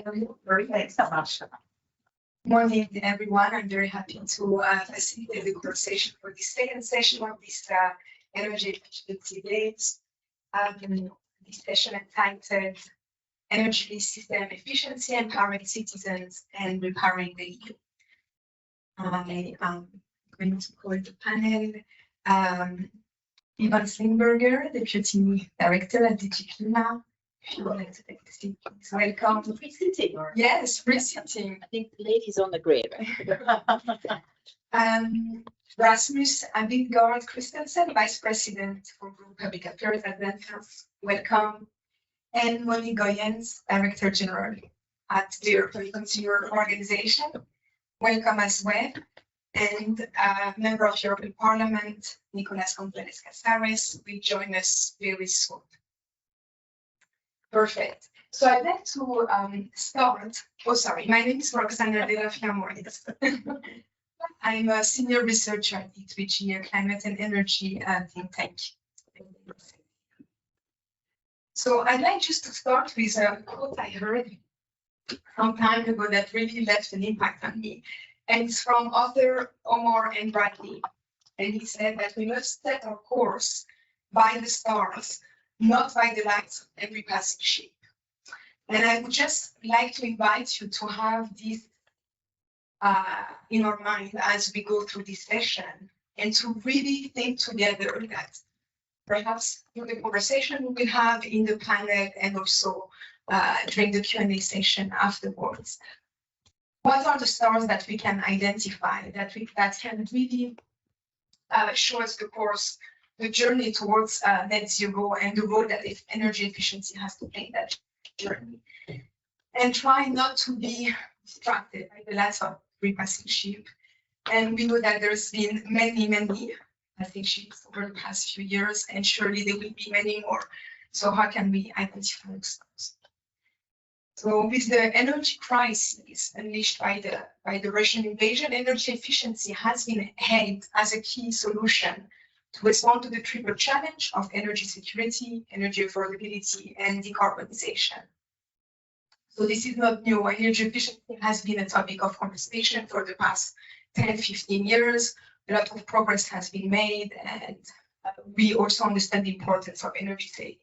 Thanks so much. Morning, everyone. I'm very happy to facilitate the conversation for the second session of this energy efficiency days. This session entitled Energy System Efficiency, Empowering Citizens and Repowering the EU. I am going to call the panel Ivan Slingberger, Deputy Director at DG Klima. If you would like to take the seat, please. Welcome. Free sitting, or Yes, free sitting. I think the ladies on the grid. Rasmus Abildgaard Christensen, Vice President for Group Public Affairs at Ventas. Welcome. And Monique Goyens, Director General at the European Consumer Organization. Welcome as well. And member of European Parliament, Nicolas González-Casares, will join us very soon. Perfect. So I'd like to start. Oh, sorry. My name is Roxana de la Flamores. I'm a senior researcher at the Climate and Energy think tank. So I'd like just to start with a quote I heard some time ago that really left an impact on me. And it's from author Omar and Bradley. And he said that we must set our course by the stars, not by the lights of every passing ship. And I would just like to invite you to have this in our mind as we go through this session, and to really think together that perhaps through the conversation we will have in the panel and also during the Q&A session afterwards, what are the stars that we can identify that can really show us the course, the journey towards net zero, and the role that energy efficiency has to play in that journey. And try not to be distracted by the lights of every passing ship. And we know that there's been many passing ships over the past few years, and surely there will be many more. So how can we identify those stars? So with the energy crisis unleashed by the Russian invasion, energy efficiency has been held as a key solution to respond to the triple challenge of energy security, energy affordability, and decarbonization. So this is not new. Energy efficiency has been a topic of conversation for the past 10, 15 years. A lot of progress has been made, and we also understand the importance of energy savings.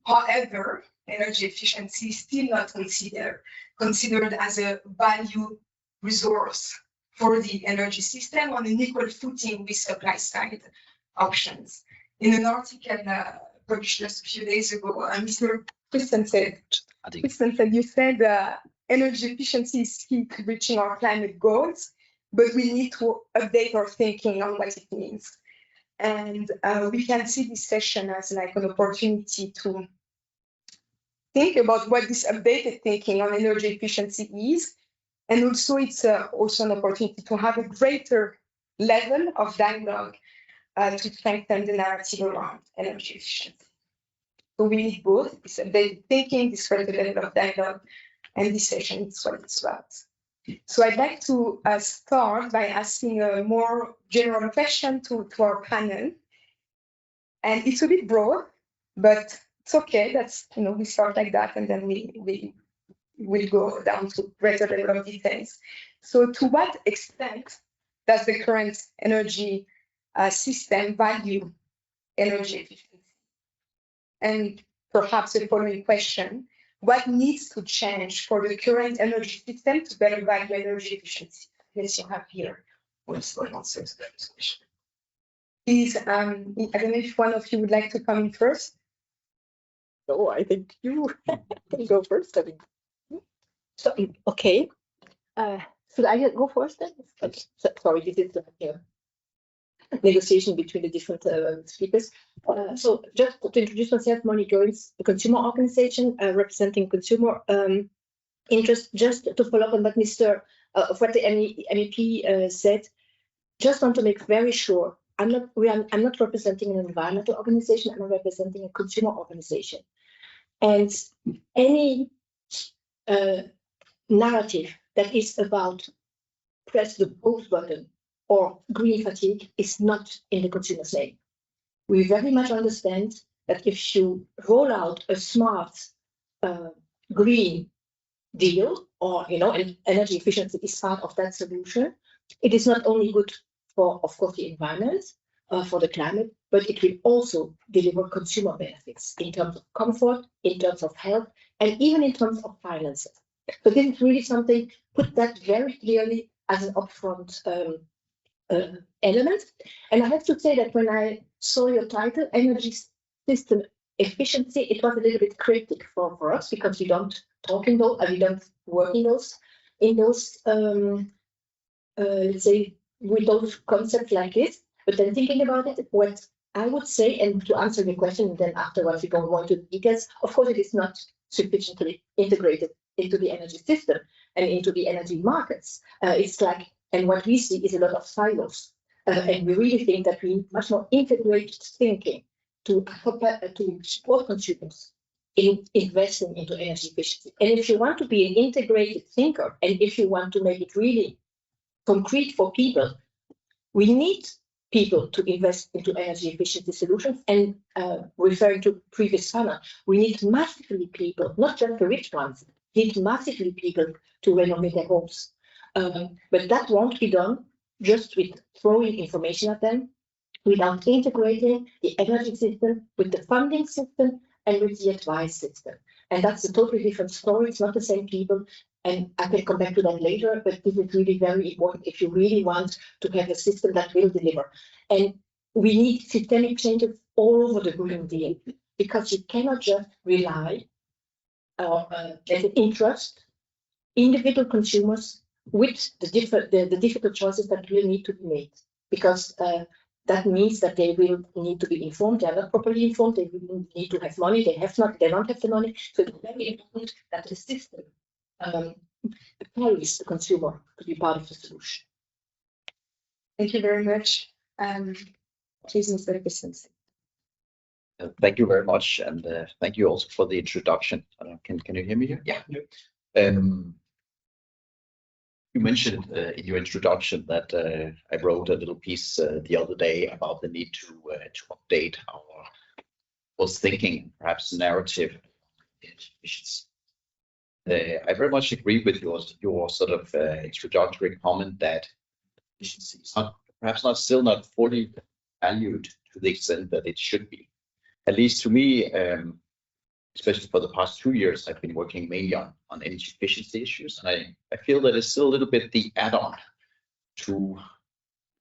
However, energy efficiency is still not considered as a value resource for the energy system on an equal footing with supply side options. In an article published just a few days ago, Mr. Christensen, you said energy efficiency is key to reaching our climate goals, but we need to update our thinking on what it means. And we can see this session as like an opportunity to think about what this updated thinking on energy efficiency is. And also it's also an opportunity to have a greater level of dialogue to strengthen the narrative around energy efficiency. So we need both this updated thinking, this greater level of dialogue, and this session is what it's about. So I'd like to start by asking a more general question to our panel. And it's a bit broad, but it's okay. That's, we start like that, and then we'll go down to greater level of details. So to what extent does the current energy system value energy efficiency? And perhaps the following question: what needs to change for the current energy system to better value energy efficiency? Yes, you have here also answers to that question. Please, I don't know if one of you would like to come in first. Oh, I think you can go first. I think. So, okay. Should I go first then? Okay. So, sorry, this is the negotiation between the different speakers. So just to introduce myself, Monique Goyens, a consumer organization representing consumer interest. Just to follow up on what what the MEP said, just want to make very sure I'm not representing an environmental organization. I'm representing a consumer organization, and any narrative that is about press the pause button or green fatigue is not in the consumer's name. We very much understand that if you roll out a smart green deal, or and energy efficiency is part of that solution. It is not only good for, of course, the environment, for the climate, but it will also deliver consumer benefits in terms of comfort, in terms of health, and even in terms of finances. So this is really something, put that very clearly as an upfront element. And I have to say that when I saw your title, energy system efficiency, it was a little bit cryptic for us, because we don't talk in those, we don't work in those let's say, with those concepts like this. But then thinking about it, what I would say, and to answer your question, and then afterwards we go more into the details, of course it is not sufficiently integrated into the energy system and into the energy markets. It's like, and what we see is a lot of silos. And we really think that we need much more integrated thinking to support consumers in investing into energy efficiency. And if you want to be an integrated thinker, and if you want to make it really concrete for people, we need people to invest into energy efficiency solutions. And referring to previous panel, we need massively people, not just the rich ones, need massively people to renovate their homes. But that won't be done just with throwing information at them, without integrating the energy system with the funding system and with the advice system. And that's a totally different story. It's not the same people. And I can come back to that later, but this is really very important if you really want to have a system that will deliver. And we need systemic changes all over the Green Deal, because you cannot just rely or entrust individual consumers with the difficult choices that will need to be made, because that means that they will need to be informed. They are not properly informed. They will need to have money. They don't have the money. So it's very important that the system carries the consumer to be part of the solution. Thank you very much. Please, Mr. Christensen. Thank you very much, and thank you also for the introduction. Can you hear me here? Yeah. You mentioned in your introduction that I wrote a little piece the other day about the need to update our thinking, perhaps narrative. I very much agree with your sort of introductory comment that efficiency is still not fully valued to the extent that it should be. At least to me, especially for the past 2 years, I've been working mainly on energy efficiency issues, and I feel that it's still a little bit the add-on to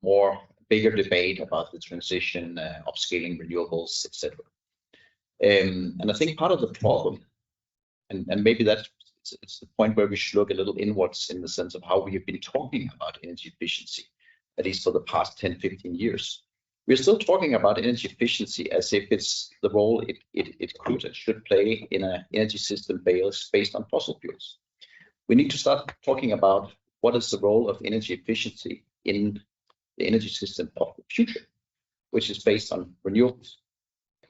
more bigger debate about the transition, upscaling renewables, etc. And I think part of the problem, and maybe it's the point where we should look a little inwards in the sense of how we have been talking about energy efficiency, at least for the past 10, 15 years. We're still talking about energy efficiency as if it's the role it could and should play in an energy system based on fossil fuels. We need to start talking about what is the role of energy efficiency in the energy system of the future, which is based on renewables.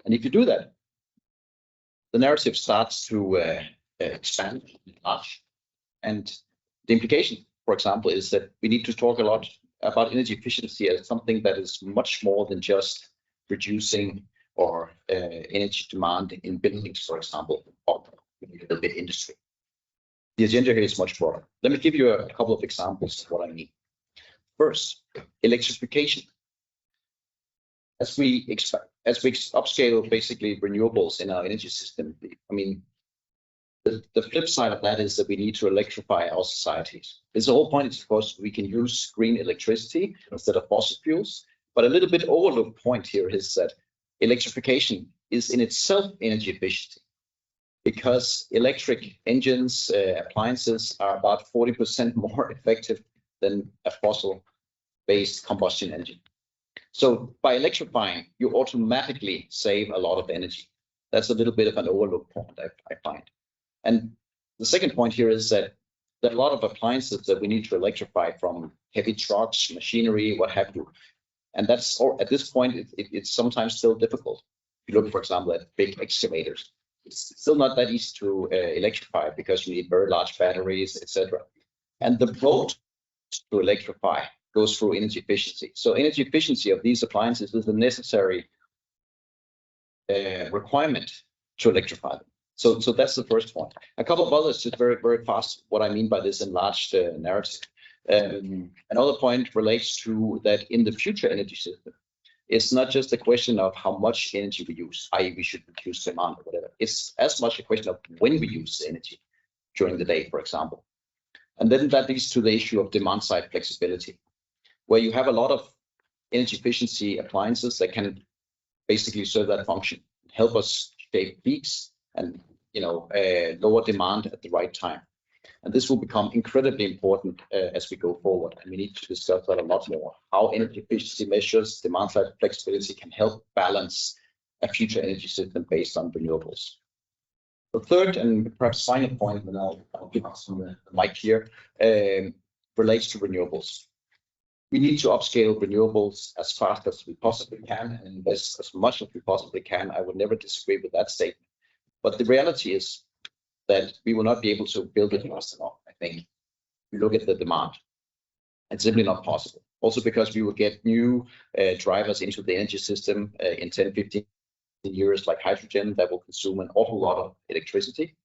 And if you do that, the narrative starts to expand large. And the implication, for example, is that we need to talk a lot about energy efficiency as something that is much more than just reducing or energy demand in buildings, for example, or a little bit industry. The agenda here is much broader. Let me give you a couple of examples of what I mean. First, electrification. As we upscale basically renewables in our energy system, I mean, the flip side of that is that we need to electrify our societies. The whole point is, of course, we can use green electricity instead of fossil fuels. But a little bit overlooked point here is that electrification is in itself energy efficiency, because electric engines, appliances are about 40% more effective than a fossil-based combustion engine. So by electrifying, you automatically save a lot of energy. That's a little bit of an overlooked point, I find. And the second point here is that there are a lot of appliances that we need to electrify, from heavy trucks, machinery, what have you. And that's, or at this point, it's sometimes still difficult. If you look, for example, at big excavators, it's still not that easy to electrify, because you need very large batteries, etc. And the road to electrify goes through energy efficiency. So energy efficiency of these appliances is a necessary requirement to electrify them. So that's the first point. A couple of others, just very, very fast, what I mean by this enlarged narrative. Another point relates to that in the future energy system, it's not just a question of how much energy we use, i.e. we should reduce demand or whatever. It's as much a question of when we use the energy during the day, for example. And then that leads to the issue of demand side flexibility, where you have a lot of energy efficiency appliances that can basically serve that function, help us shape peaks and lower demand at the right time. And this will become incredibly important as we go forward. And we need to discuss that a lot more, how energy efficiency measures, demand side flexibility can help balance a future energy system based on renewables. The third and perhaps final point, and I'll give us the mic here, relates to renewables. We need to upscale renewables as fast as we possibly can and invest as much as we possibly can. I would never disagree with that statement. But the reality is that we will not be able to build it fast enough, I think. We look at the demand. It's simply not possible. Also because we will get new drivers into the energy system in 10, 15 years, like hydrogen, that will consume an awful lot of electricity.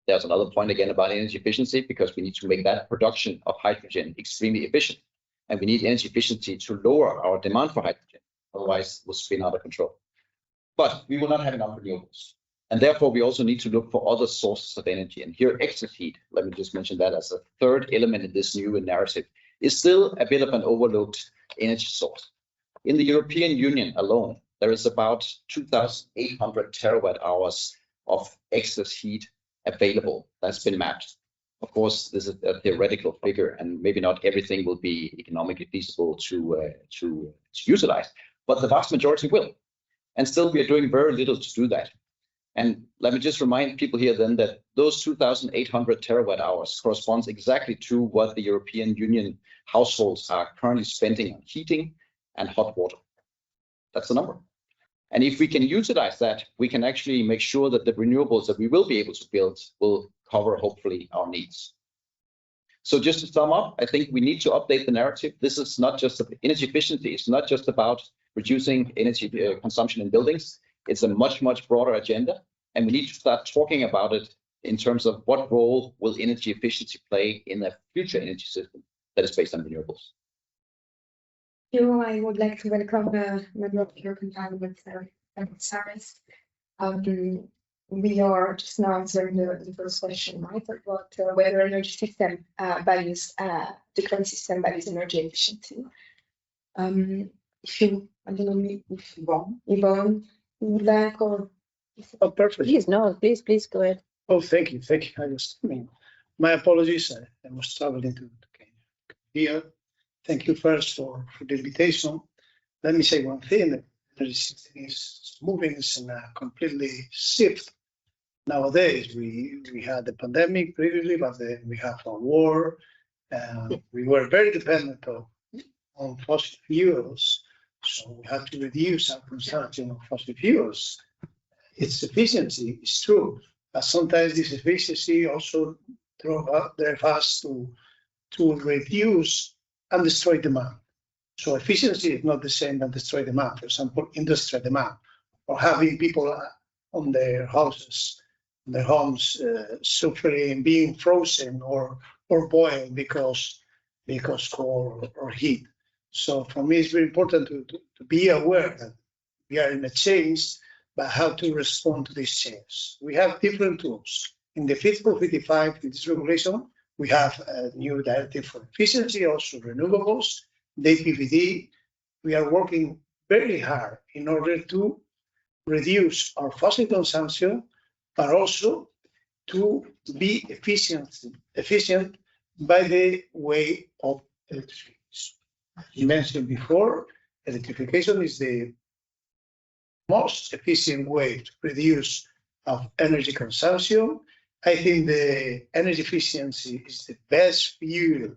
There's another point again about energy efficiency, because we need to make that production of hydrogen extremely efficient. And we need energy efficiency to lower our demand for hydrogen. Otherwise, we'll spin out of control. But we will not have enough renewables. And therefore, we also need to look for other sources of energy. And here, excess heat, let me just mention that as a third element in this new narrative, is still a bit of an overlooked energy source. In the European Union alone, there is about 2,800 terawatt hours of excess heat available that's been mapped. Of course, this is a theoretical figure, and maybe not everything will be economically feasible to utilize, but the vast majority will. And still, we are doing very little to do that. And let me just remind people here then that those 2,800 terawatt hours corresponds exactly to what the European Union households are currently spending on heating and hot water. That's the number. And if we can utilize that, we can actually make sure that the renewables that we will be able to build will cover, hopefully, our needs. So just to sum up, I think we need to update the narrative. This is not just energy efficiency. It's not just about reducing energy consumption in buildings. It's a much, much broader agenda, and we need to start talking about it in terms of what role will energy efficiency play in a future energy system that is based on renewables. I would like to welcome member of the European Parliament, Saris. We are just now answering the first question, right, about whether energy system values, the current system values energy efficiency. If you, I don't know, if Yvonne, you would like, or? Oh, perfect. Please, no, please go ahead. Oh, thank you. My apologies. I was traveling to Kenya here. Thank you first for the invitation. Let me say one thing. The energy system is moving in a completely shift. Nowadays, we had the pandemic previously, but then we have a war. We were very dependent on fossil fuels. So we have to reduce our consumption of fossil fuels. Its efficiency is true, but sometimes this efficiency also drives us to reduce and destroy demand. So efficiency is not the same as destroy demand. For example, industrial demand, or having people on their houses, their homes suffering, being frozen or boiled because cold or heat. So for me, it's very important to be aware that we are in a change, but how to respond to this change. We have different tools. In the Fit for 55, in this regulation, we have a new directive for efficiency, also renewables, the PVD. We are working very hard in order to reduce our fossil consumption, but also to be efficient by the way of electricity. You mentioned before, electrification is the most efficient way to reduce our energy consumption. I think the energy efficiency is the best fuel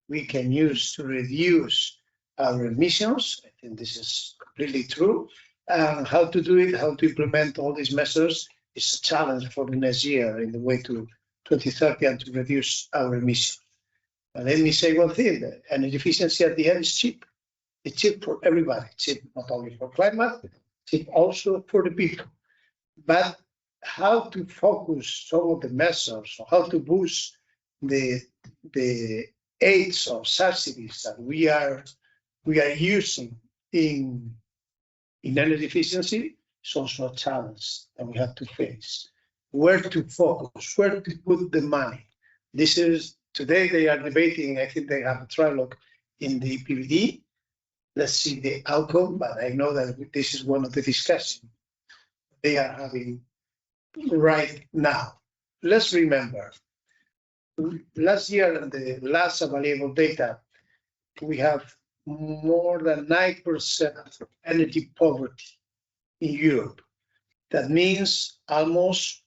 we can use to reduce our emissions. I think this is completely true. And how to do it, how to implement all these measures is a challenge for the next year in the way to 2030 and to reduce our emissions. But let me say one thing, that energy efficiency at the end is cheap. It's cheap for everybody. It's cheap not only for climate, it's cheap also for the people. But how to focus some of the measures, or how to boost the aids or subsidies that we are using in energy efficiency is also a challenge that we have to face. Where to focus, where to put the money. This is, today they are debating, I think they have a trilogue in the PVD. Let's see the outcome, but I know that this is one of the discussions they are having right now. Let's remember, last year and the last available data, we have more than 9% energy poverty in Europe. That means almost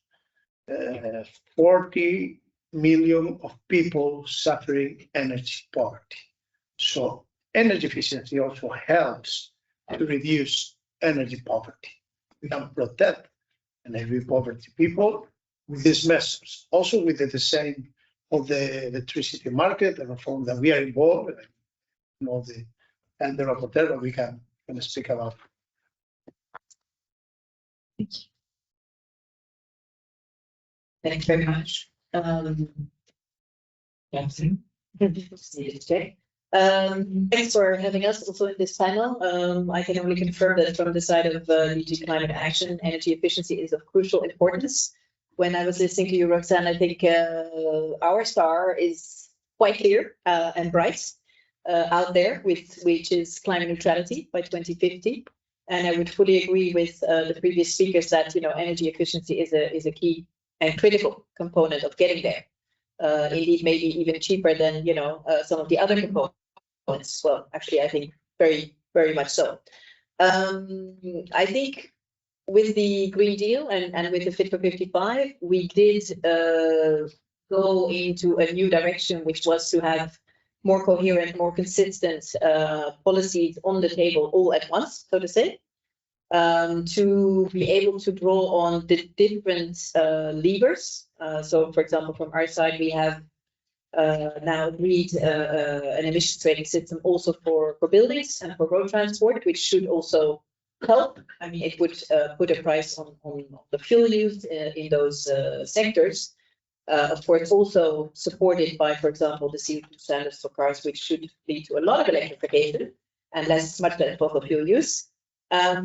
40 million of people suffering energy poverty. So energy efficiency also helps to reduce energy poverty. We can protect energy poverty people with these measures. Also with the design of the electricity market, the reform that we are involved in, you know, and the rapporteur that we can speak about. Thank you very much. Thanks for having us also in this panel. I can only confirm that from the side of DG Climate Action, energy efficiency is of crucial importance. When I was listening to you, Roxanne, I think our star is quite clear and bright out there, which is climate neutrality by 2050. And I would fully agree with the previous speakers that energy efficiency is a key and critical component of getting there. Indeed, maybe even cheaper than some of the other components. Well, actually, I think very, very much so. I think with the Green Deal and with the Fit for 55, we did go into a new direction, which was to have more coherent, more consistent policies on the table all at once, so to say, to be able to draw on the different levers. So, for example, from our side, we have now agreed an emissions trading system also for buildings and for road transport, which should also help. I mean, it would put a price on the fuel used in those sectors. Of course, also supported by, for example, the CO2 standards for cars, which should lead to a lot of electrification and much less fossil fuel use.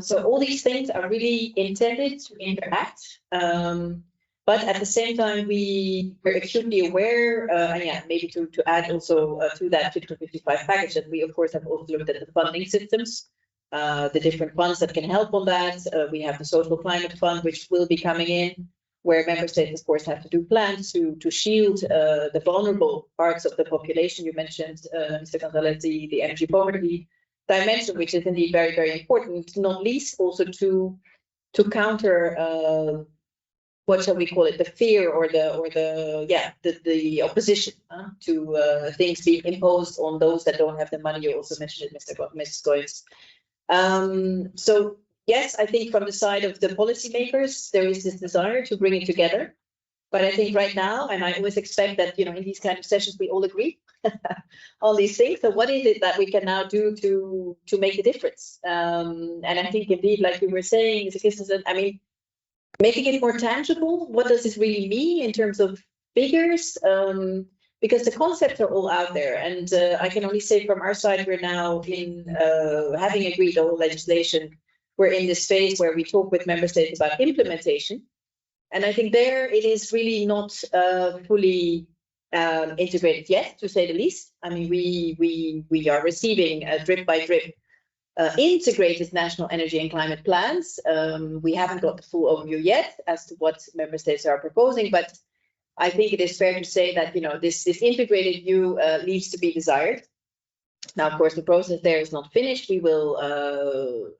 So all these things are really intended to interact. But at the same time, we're acutely aware, and yeah, maybe to add also to that Fit for 55 package, that we, of course, have also looked at the funding systems, the different funds that can help on that. We have the Social Climate Fund, which will be coming in, where member states, of course, have to do plans to shield the vulnerable parts of the population. You mentioned, Mr. Gonzalez, the energy poverty dimension, which is indeed very, very important, not least also to counter what shall we call it, the fear or the opposition to things being imposed on those that don't have the money. You also mentioned it, Mrs. Goins. So yes, I think from the side of the policymakers, there is this desire to bring it together. But I think right now, and I always expect that, in these kind of sessions, we all agree on these things. So what is it that we can now do to make a difference? And I think indeed, like you were saying, I mean, making it more tangible, what does this really mean in terms of figures? Because the concepts are all out there. And I can only say from our side, we're now in having agreed the whole legislation. We're in this phase where we talk with member states about implementation. And I think there it is really not fully integrated yet, to say the least. I mean, we are receiving drip by drip integrated national energy and climate plans. We haven't got the full overview yet as to what member states are proposing, but I think it is fair to say that this integrated view leaves to be desired. Now, of course, the process there is not finished. We will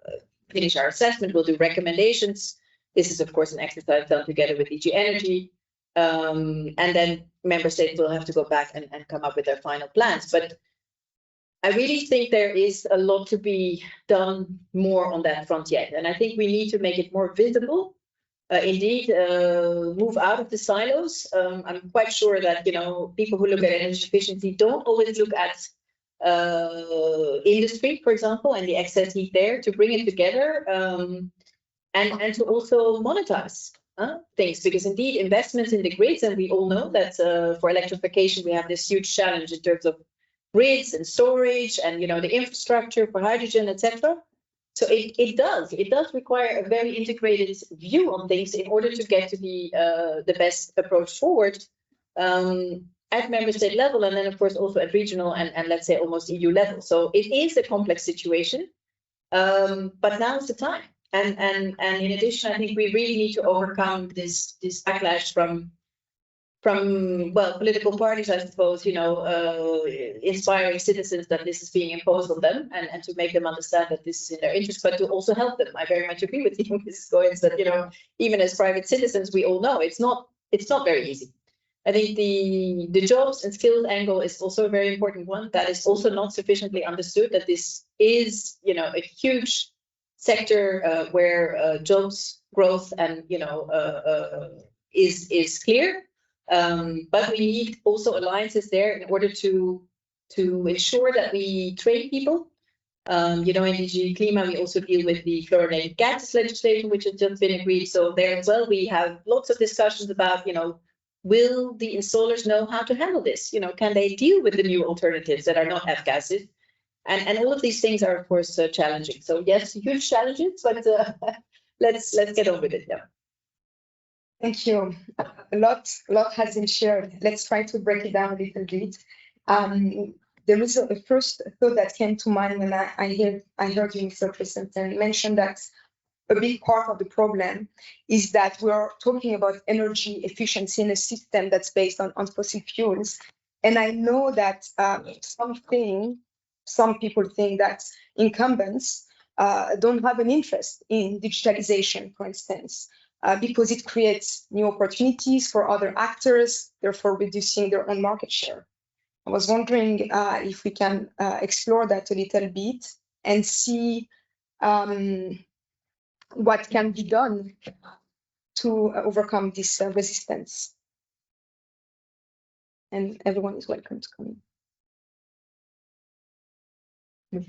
finish our assessment. We'll do recommendations. This is, of course, an exercise done together with DG Energy. And then member states will have to go back and come up with their final plans. But I really think there is a lot to be done more on that front yet. And I think we need to make it more visible. Indeed, move out of the silos. I'm quite sure that, people who look at energy efficiency don't always look at industry, for example, and the excess heat there, to bring it together. And to also monetize things, because indeed investments in the grids, and we all know that for electrification we have this huge challenge in terms of grids and storage and the infrastructure for hydrogen, etc. So it does require a very integrated view on things in order to get to the best approach forward at member state level, and then of course also at regional and let's say almost EU level. So it is a complex situation, but now is the time. And in addition, I think we really need to overcome this backlash from political parties, I suppose, inspiring citizens that this is being imposed on them, and to make them understand that this is in their interest, but to also help them. I very much agree with you, Mrs. Goins, that even as private citizens, we all know it's not very easy. I think the jobs and skills angle is also a very important one. That is also not sufficiently understood, that this is a huge sector where jobs growth and is clear. But we need also alliances there in order to ensure that we train people. In DG Klima, we also deal with the fluorinated gases legislation, which has just been agreed. So there as well, we have lots of discussions about, will the installers know how to handle this? Can they deal with the new alternatives that are not F gases? And all of these things are, of course, challenging. So yes, huge challenges, but let's get on with it now. Thank you. A lot has been shared. Let's try to break it down a little bit. There is a first thought that came to mind when I heard you, Mr. Christensen, mention that a big part of the problem is that we're talking about energy efficiency in a system that's based on fossil fuels. And I know that some people think that incumbents don't have an interest in digitalization, for instance, because it creates new opportunities for other actors, therefore reducing their own market share. I was wondering if we can explore that a little bit and see what can be done to overcome this resistance. And everyone is welcome to come in.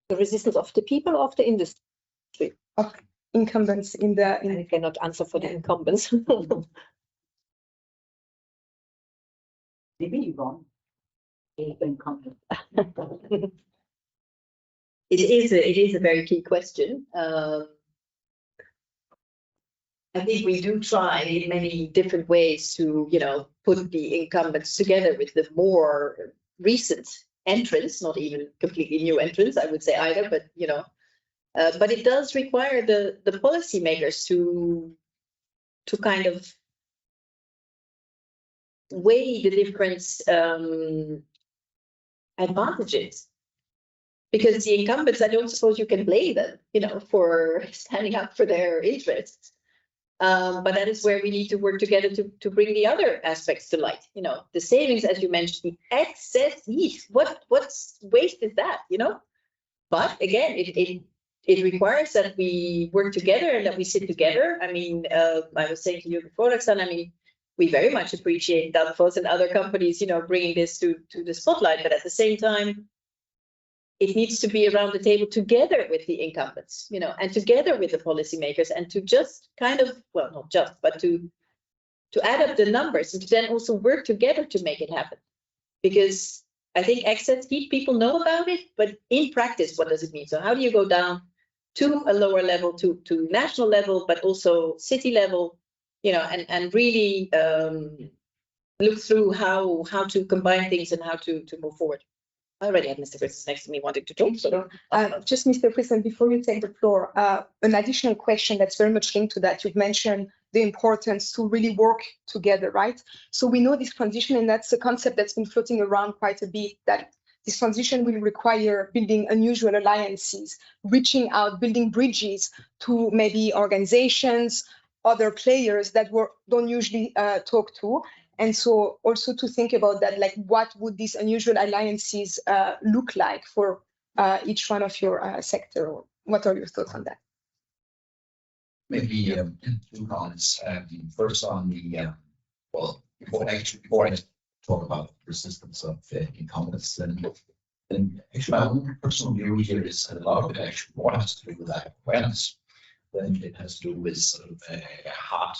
The resistance of the people or of the industry? Of incumbents in the. I cannot answer for the incumbents. Maybe wrong. Incumbent. It is a very key question. I think we do try in many different ways to, put the incumbents together with the more recent entrants, not even completely new entrants, I would say either, but but it does require the policymakers to kind of weigh the different advantages. Because the incumbents, I don't suppose you can blame them, for standing up for their interests. But that is where we need to work together to bring the other aspects to light. The savings, as you mentioned, the excess heat. What waste is that? But again, it requires that we work together and that we sit together. I mean, I was saying to you before, Roxanne, I mean, we very much appreciate Danfoss and other companies, bringing this to the spotlight. But at the same time, it needs to be around the table together with the incumbents, and together with the policymakers, and to just kind of, well, not just, but to add up the numbers and to then also work together to make it happen. Because I think excess heat, people know about it, but in practice, what does it mean? So how do you go down to a lower level, to national level, but also city level, and really look through how to combine things and how to move forward. I already had Mr. Christensen next to me wanting to talk. So. Just Mr. Christensen, before you take the floor, an additional question that's very much linked to that. You've mentioned the importance to really work together, right? So we know this transition, and that's a concept that's been floating around quite a bit, that this transition will require building unusual alliances, reaching out, building bridges to maybe organizations, other players that we don't usually talk to. And so also to think about that, like what would these unusual alliances look like for each one of your sector? What are your thoughts on that? Maybe two comments. First on the, before I talk about resistance of incumbents, and actually my own personal view here is that a lot of it actually more has to do with that awareness. then it has to do with sort of hard,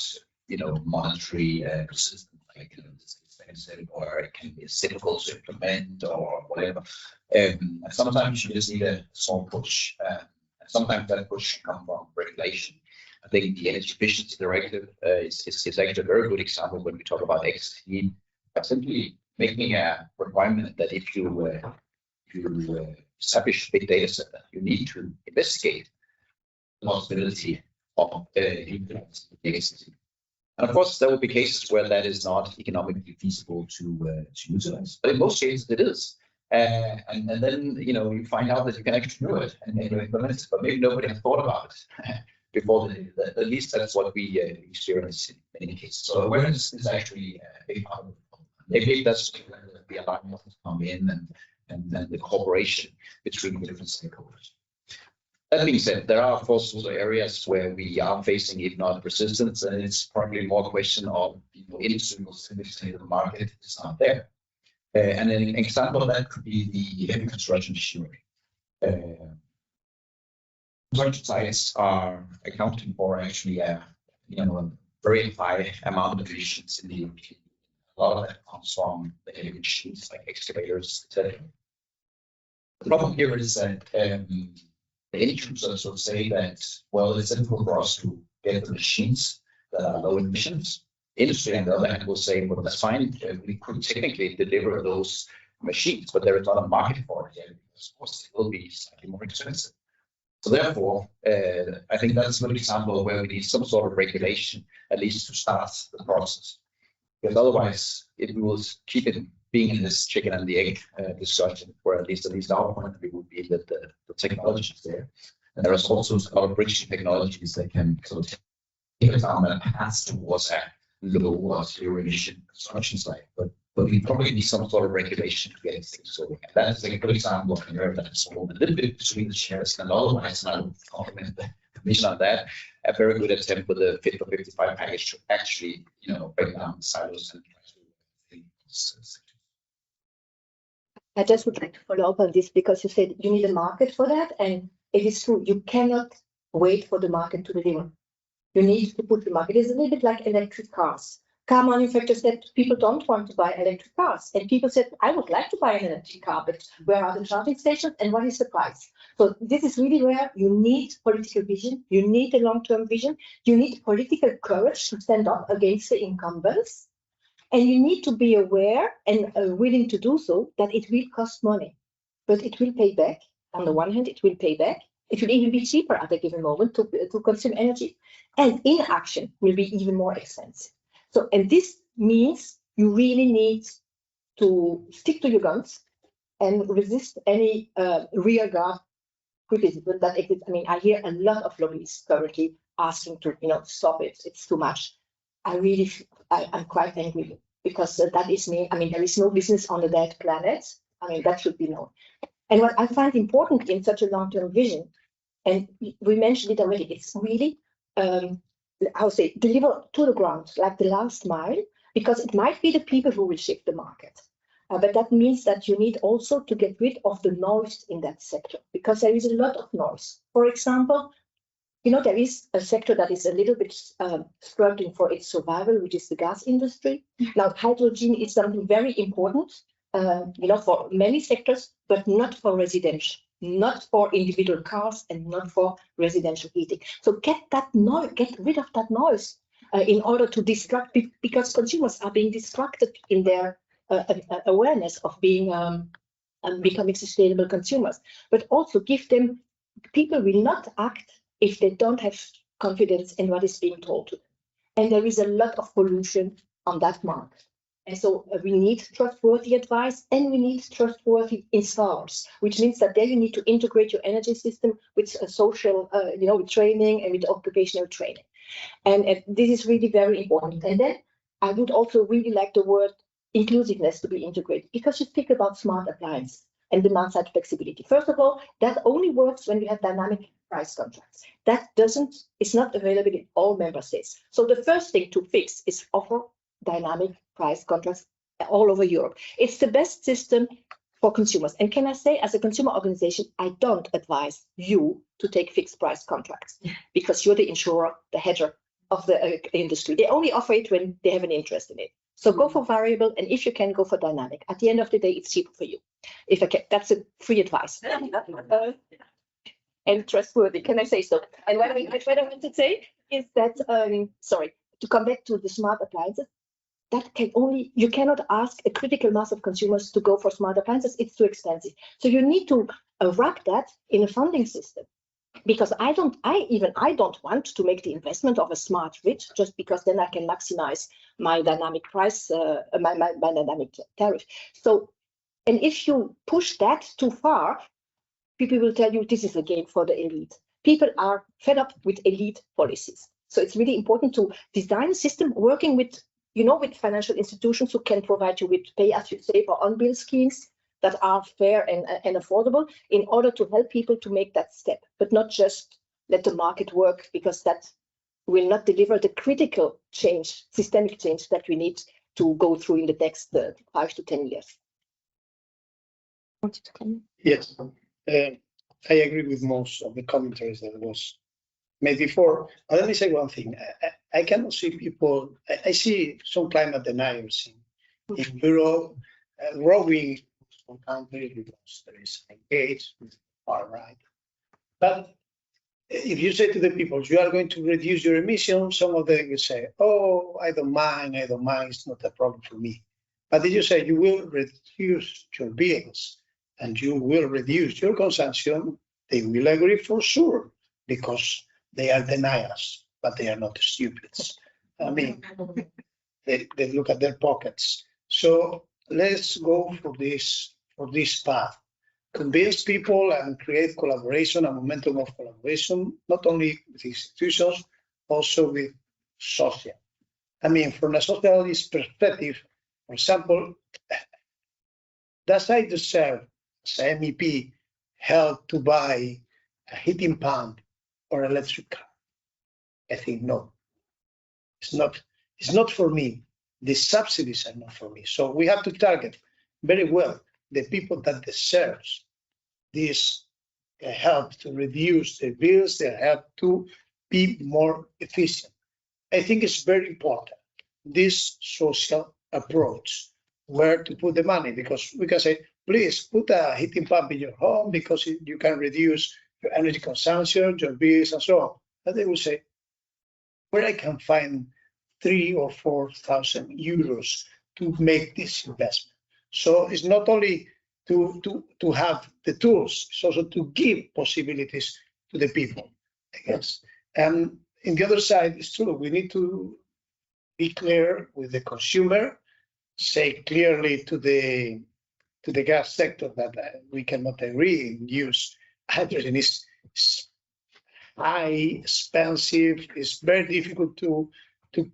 monetary resistance, like it's expensive, or it can be difficult to implement, or whatever. And sometimes you just need a small push. Sometimes that push can come from regulation. I think the energy efficiency directive is actually a very good example when we talk about XT, by simply making a requirement that if you establish a big data set, you need to investigate the possibility of utilizing the XT. And of course, there will be cases where that is not economically feasible to utilize, but in most cases it is. And then you find out that you can actually do it and you implement it, but maybe nobody has thought about it before. At least that's what we experience in many cases. So awareness is actually a big part of it. Maybe that's where the alignment come in, and then the cooperation between the different stakeholders. That being said, there are of course also areas where we are facing, if not resistance, and it's probably more a question of industry will simply say the market is not there. And an example of that could be the heavy construction machinery. Construction sites are accounting for actually a very high amount of emissions in the UK. A lot of that comes from the heavy machines like excavators, etc. The problem here is that the end users will say that, well, it's difficult for us to get the machines that are low emissions. Industry, on the other hand, will say, well, that's fine. We could technically deliver those machines, but there is not a market for it yet, because of course it will be slightly more expensive. So therefore, I think that's a good example where we need some sort of regulation, at least to start the process. Because otherwise, we will keep it being in this chicken and the egg discussion, where at least our point of view would be that the technology is there. And there is also a lot of bridging technologies that can sort of take us down that path towards a low or zero emission construction site. But we probably need some sort of regulation to get things going. And that is a good example of an area that's a little bit between the chairs, and otherwise, and I would compliment the Commission on that, a very good attempt with the Fit for 55 package to actually, break down the silos and try to. I just would like to follow up on this, because you said you need a market for that, and it is true. You cannot wait for the market to deliver. You need to put the market. It's a little bit like electric cars. Car manufacturers said people don't want to buy electric cars, and people said, I would like to buy an electric car, but where are the charging stations and what is the price? So this is really where you need political vision, you need a long-term vision, you need political courage to stand up against the incumbents, and you need to be aware and willing to do so that it will cost money, but it will pay back. On the one hand, it will pay back. It will even be cheaper at a given moment to consume energy, and inaction will be even more expensive. So, and this means you really need to stick to your guns and resist any rearguard criticism that exists. I mean, I hear a lot of lobbyists currently asking to, stop it. It's too much. I'm quite angry, because that is me. I mean, there is no business on the dead planet. I mean, that should be known. And what I find important in such a long-term vision, and we mentioned it already, it's really, deliver to the ground, like the last mile, because it might be the people who will shift the market. But that means that you need also to get rid of the noise in that sector, because there is a lot of noise. For example, there is a sector that is a little bit struggling for its survival, which is the gas industry. Now, hydrogen is something very important, for many sectors, but not for residential, not for individual cars, and not for residential heating. So get rid of that noise in order to distract, because consumers are being distracted in their awareness of being becoming sustainable consumers. But also give them, people will not act if they don't have confidence in what is being told to them. And there is a lot of pollution on that market. And so we need trustworthy advice, and we need trustworthy installers, which means that there you need to integrate your energy system with social, with training and with occupational training. And this is really very important. And then I would also really like the word inclusiveness to be integrated, because you think about smart appliance and demand side flexibility. First of all, that only works when you have dynamic price contracts. It's not available in all member states. So the first thing to fix is offer dynamic price contracts all over Europe. It's the best system for consumers. And can I say, as a consumer organization, I don't advise you to take fixed price contracts because you're the insurer, the hedger of the industry. They only offer it when they have an interest in it. So go for variable, and if you can, go for dynamic. At the end of the day, it's cheaper for you. If I can, that's a free advice. And trustworthy, can I say so? And what I want to say is that, sorry, to come back to the smart appliances, that can only, you cannot ask a critical mass of consumers to go for smart appliances. It's too expensive. So you need to wrap that in a funding system. Because I don't want to make the investment of a smart grid just because then I can maximize my dynamic price, my dynamic tariff. So, and if you push that too far, people will tell you this is a game for the elite. People are fed up with elite policies. So it's really important to design a system working with, with financial institutions who can provide you with pay as you save or on-bill schemes that are fair and affordable in order to help people to make that step, but not just let the market work, because that will not deliver the critical change, systemic change that we need to go through in the next 5 to 10 years. Yes, I agree with most of the commentaries that was made before. Let me say one thing. I cannot see people, I see some climate deniers in Europe growing some countries because there is engaged with far right. But if you say to the people, you are going to reduce your emissions, some of them will say, oh, I don't mind, it's not a problem for me. But if you say you will reduce your bills and you will reduce your consumption, they will agree for sure, because they are deniers, but they are not stupids. I mean, they look at their pockets. So let's go for this path. Convince people and create collaboration, a momentum of collaboration, not only with institutions, also with social. I mean, from a socialist perspective, for example, does I deserve, as an MEP, help to buy a heating pump or electric car? I think no. It's not for me. The subsidies are not for me. So we have to target very well the people that deserve this help to reduce the bills, they help to be more efficient. I think it's very important, this social approach, where to put the money, because we can say, please put a heating pump in your home because you can reduce your energy consumption, your bills, and so on. But they will say, where I can find 3,000 or 4,000 euros to make this investment. So it's not only to have the tools, it's also to give possibilities to the people, I guess. And in the other side, it's true, we need to be clear with the consumer, say clearly to the gas sector that we cannot agree and use hydrogen is high, expensive, it's very difficult to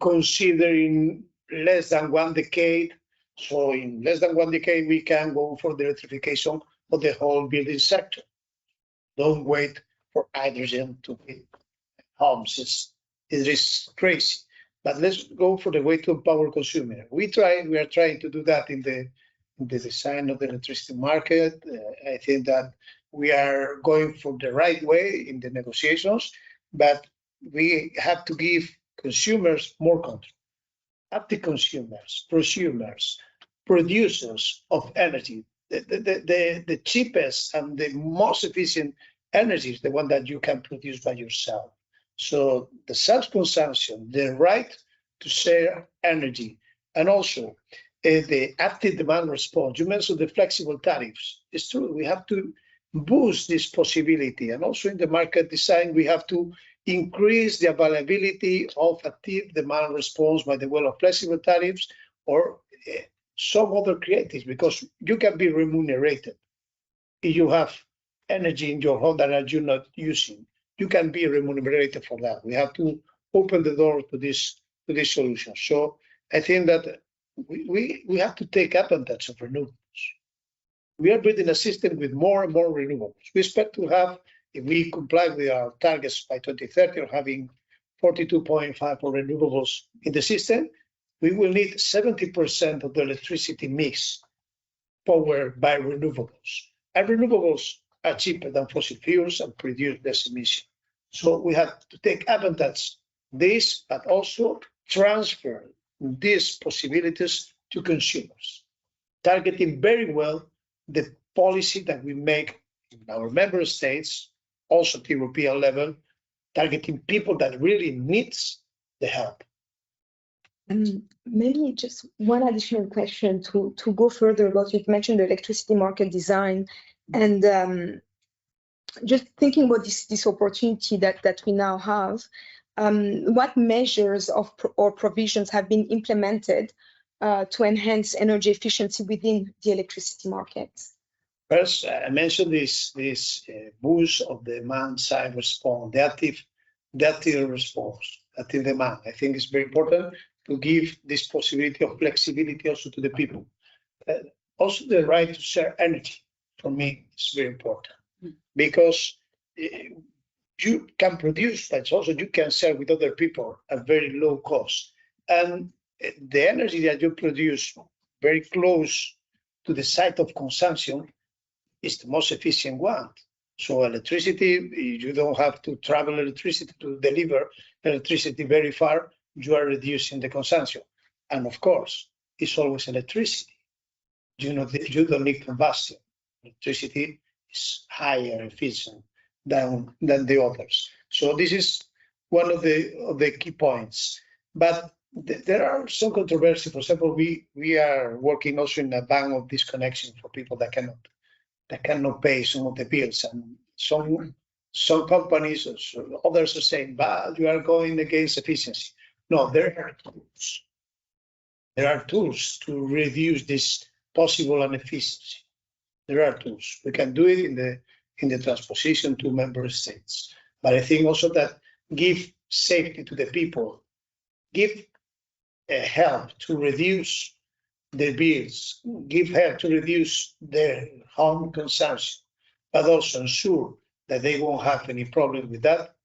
consider in less than 1 decade. So in less than 1 decade, we can go for the electrification of the whole building sector. Don't wait for hydrogen to hit homes. It is crazy. But let's go for the way to empower consumer. We are trying to do that in the design of the electricity market. I think that we are going for the right way in the negotiations, but we have to give consumers more control. Up to consumers, prosumers, producers of energy, the cheapest and the most efficient energy is the one that you can produce by yourself. So the self-consumption, the right to share energy, and also the active demand response. You mentioned the flexible tariffs. It's true, we have to boost this possibility. And also in the market design, we have to increase the availability of active demand response by the way of flexible tariffs or some other creatives, because you can be remunerated if you have energy in your home that you're not using. You can be remunerated for that. We have to open the door to this solution. So I think that we have to take advantage of renewables. We are building a system with more and more renewables. We expect to have, if we comply with our targets by 2030 of having 42.5 for renewables in the system, we will need 70% of the electricity mix powered by renewables. And renewables are cheaper than fossil fuels and produce less emission. So we have to take advantage this, but also transfer these possibilities to consumers, targeting very well the policy that we make in our member states, also at the European level, targeting people that really needs the help. Maybe just one additional question to go further about, you've mentioned the electricity market design, and just thinking about this opportunity that we now have, what measures or provisions have been implemented to enhance energy efficiency within the electricity market? First, I mentioned this boost of the demand side response, the active response, active demand. I think it's very important to give this possibility of flexibility also to the people. Also, the right to share energy, for me, is very important because you can produce, but also you can share with other people at very low cost. And the energy that you produce very close to the site of consumption is the most efficient one. So electricity, you don't have to travel electricity to deliver electricity very far, you are reducing the consumption. And of course, it's always electricity. You don't need combustion. Electricity is higher efficient than the others. So this is one of the key points. But there are some controversy. For example, we are working also in a ban of disconnection for people that cannot pay some of the bills, and some companies, others are saying, but you are going against efficiency. No, there are tools. There are tools to reduce this possible inefficiency. There are tools. We can do it in the transposition to member states. But I think also that give safety to the people, give help to reduce the bills, give help to reduce their home consumption, but also ensure that they won't have any problem with that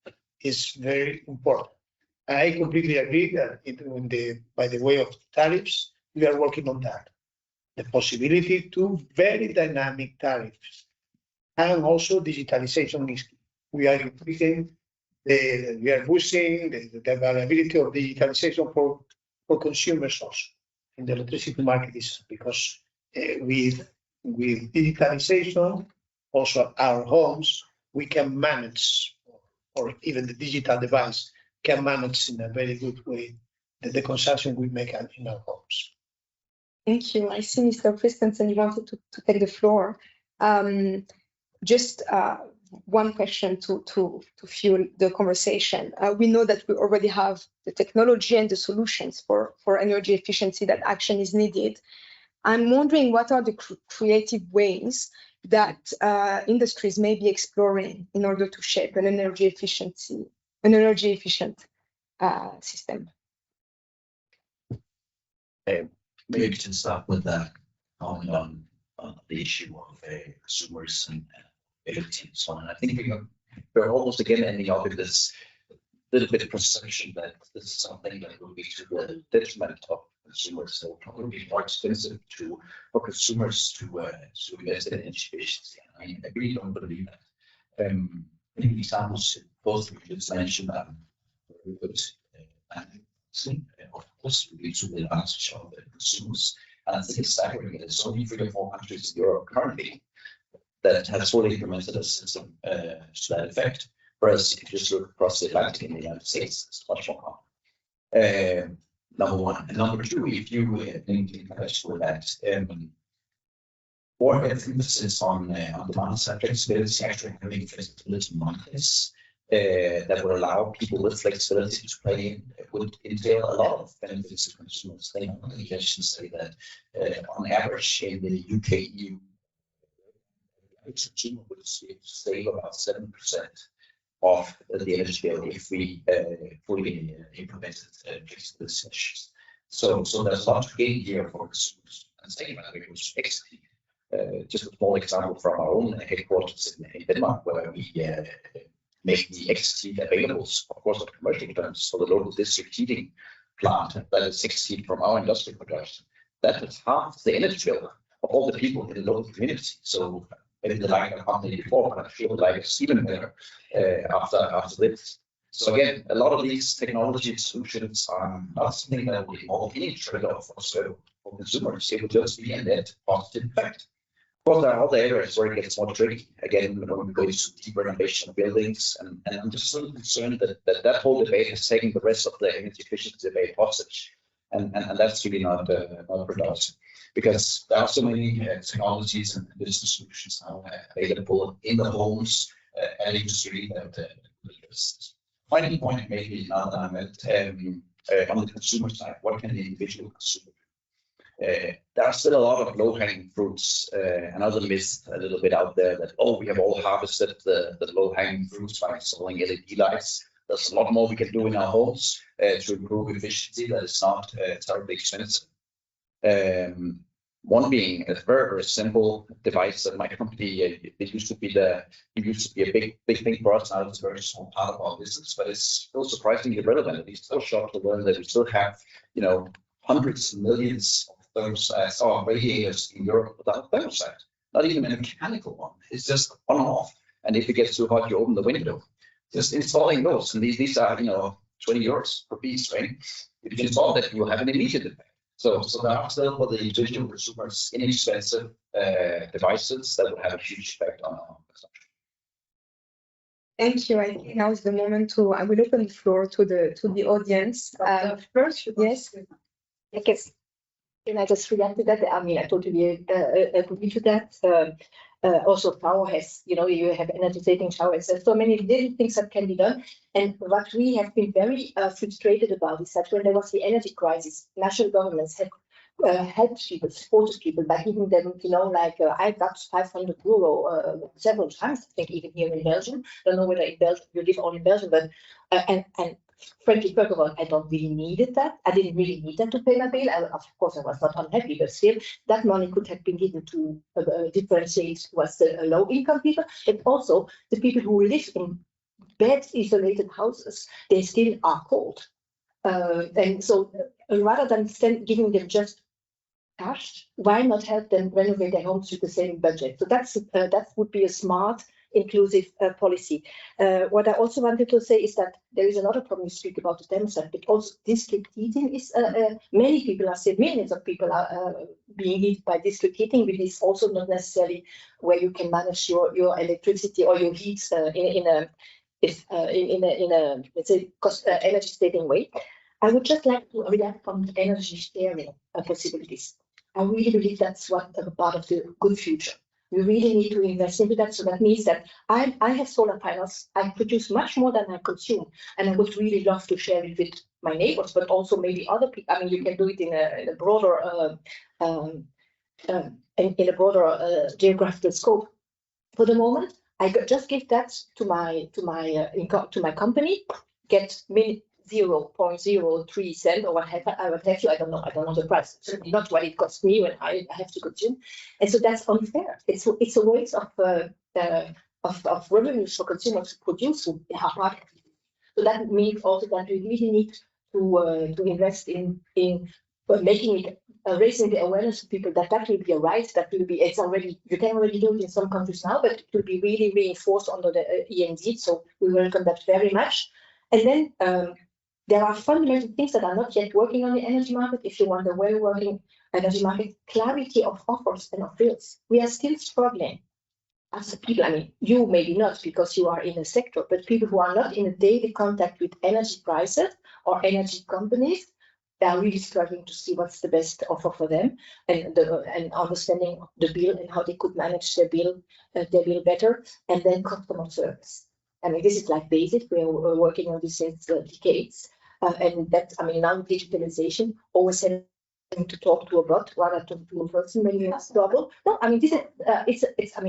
is very important. I completely agree that by the way of tariffs, we are working on that. The possibility to very dynamic tariffs and also digitalization is we are increasing we are boosting the availability of digitalization for consumers also in the electricity market is because with digitalization, also our homes, we can manage, or even the digital device can manage in a very good way the consumption we make in our homes. Thank you. I see Mr. Christensen, you wanted to take the floor. Just one question to fuel the conversation. We know that we already have the technology and the solutions for energy efficiency, that action is needed. I'm wondering what are the creative ways that industries may be exploring in order to shape an energy efficient system. Maybe to start with that comment on the issue of consumers and ability and so on. I think we're almost again ending up in this little bit of perception that this is something that will be to the detriment of consumers. So probably be more expensive for consumers to invest in energy efficiency. I really don't believe that. I think examples both we just mentioned very good. Of course, will be to the advantage of the consumers. And I think it's staggering. There's only 3 or 4 countries in Europe currently that has fully implemented a system to that effect. Whereas if you just look across the Atlantic in the United States, it's much more common. Number one. And number two, if you think in connection with that, more emphasis on demand side flexibility, actually having flexibility markets that would allow people with flexibility to play in, would entail a lot of benefits to consumers. They can say that on average in the UK, EU, consumer would save about 7% of the energy bill if we fully implemented flexibility measures. So there's a lot to gain here for consumers. And second, I think it was excellent. Just a small example from our own headquarters in Denmark, where we make the XT available, of course, on commercial terms for the local district heating plant that is 16 from our industrial production. That is half the energy bill of all the people in the local community. So maybe they like a company before, but I'm sure they like us even better after this. So again, a lot of these technology solutions are not something that will involve any trade-off for consumers. It will just be a net positive effect. Of course, there are other areas where it gets more tricky. Again, when we go into deeper renovation of buildings, and I'm just sort of concerned that whole debate is taking the rest of the energy efficiency debate hostage, and that's really not productive, because there are so many technologies and business solutions now available in the homes and industry that final point maybe now that I'm at on the consumer side, what can the individual consumer do? There are still a lot of low-hanging fruits. Another myth a little bit out there that, oh, we have all harvested the low-hanging fruits by installing LED lights. There's a lot more we can do in our homes to improve efficiency that is not terribly expensive. One being a very, very simple device that my company, it used to be a big thing for us. Now it's a very small part of our business, but it's still surprisingly relevant. It's still shocked to learn that we still have, hundreds of millions of thermostats or radiators in Europe without a thermostat. Not even a mechanical one. It's just on and off. And if it gets too hot, you open the window. Just installing those, and these are 20 euros per piece, right? If you install that, you will have an immediate effect. So there are still for the individual consumers inexpensive devices that will have a huge effect on our consumption. Thank you. I think now is the moment I will open the floor to the audience. First, yes. I guess, can I just react to that? I mean, I totally agree to that. Also, power has, you have energy saving showers. There's so many little things that can be done. And what we have been very frustrated about is that when there was the energy crisis, national governments have helped people, supported people by giving them, I got 500 euro several times, I think, even here in Belgium. I don't know whether in Belgium, you live all in Belgium, but and frankly, first of all, I don't really needed that. I didn't really need that to pay my bill. Of course, I was not unhappy, but still, that money could have been given to differentiate was the low-income people, and also the people who live in bed-isolated houses. They still are cold, and so rather than giving them just cash, why not help them renovate their homes with the same budget? So that would be a smart, inclusive policy. What I also wanted to say is that there is another problem. You speak about the thermostat, but also district heating is many people are saying, millions of people are being heated by district heating, which is also not necessarily where you can manage your electricity or your heat in a let's say energy saving way. I would just like to react on the energy sharing possibilities. I really believe that's what a part of the good future. We really need to invest into that. So that means that I have solar panels. I produce much more than I consume, and I would really love to share it with my neighbors, but also maybe other people. I mean, you can do it in a broader geographical scope. For the moment, I just give that to my company, get 0.03 cent or what have you. I don't know the price. Certainly not what it costs me when I have to consume, and so that's unfair. It's a waste of revenues for consumers to produce hard. So that means also that we really need to invest in making it raising the awareness of people that will be a right. That will be you can already do it in some countries now, but it will be really reinforced under the ENZ. So we welcome that very much, and then. There are fundamental things that are not yet working on the energy market. If you want a well-working energy market, clarity of offers and of bills. We are still struggling as people. I mean, you maybe not because you are in a sector, but people who are not in a daily contact with energy prices or energy companies, they are really struggling to see what's the best offer for them and understanding the bill and how they could manage their bill better. And then customer service. I mean, this is like basic. We are working on this since decades. And that, I mean, now digitalization, always having to talk to a bot rather than to a person when you have trouble. No, I mean, this is,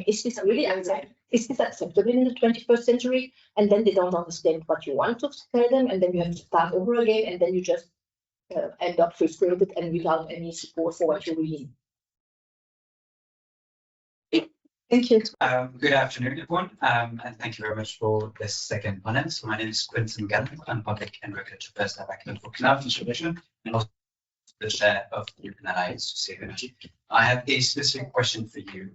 is this really acceptable? Is this acceptable in the 21st century? And then they don't understand what you want to tell them. And then you have to start over again. And then you just end up frustrated and without any support for what you really need. Thank you. Good afternoon, everyone, and thank you very much for this second panel. So my name is Quentin Gallup. I'm public and regulatory affairs director for Cloud Distribution and also the share of European allies to save energy. I have a specific question for you,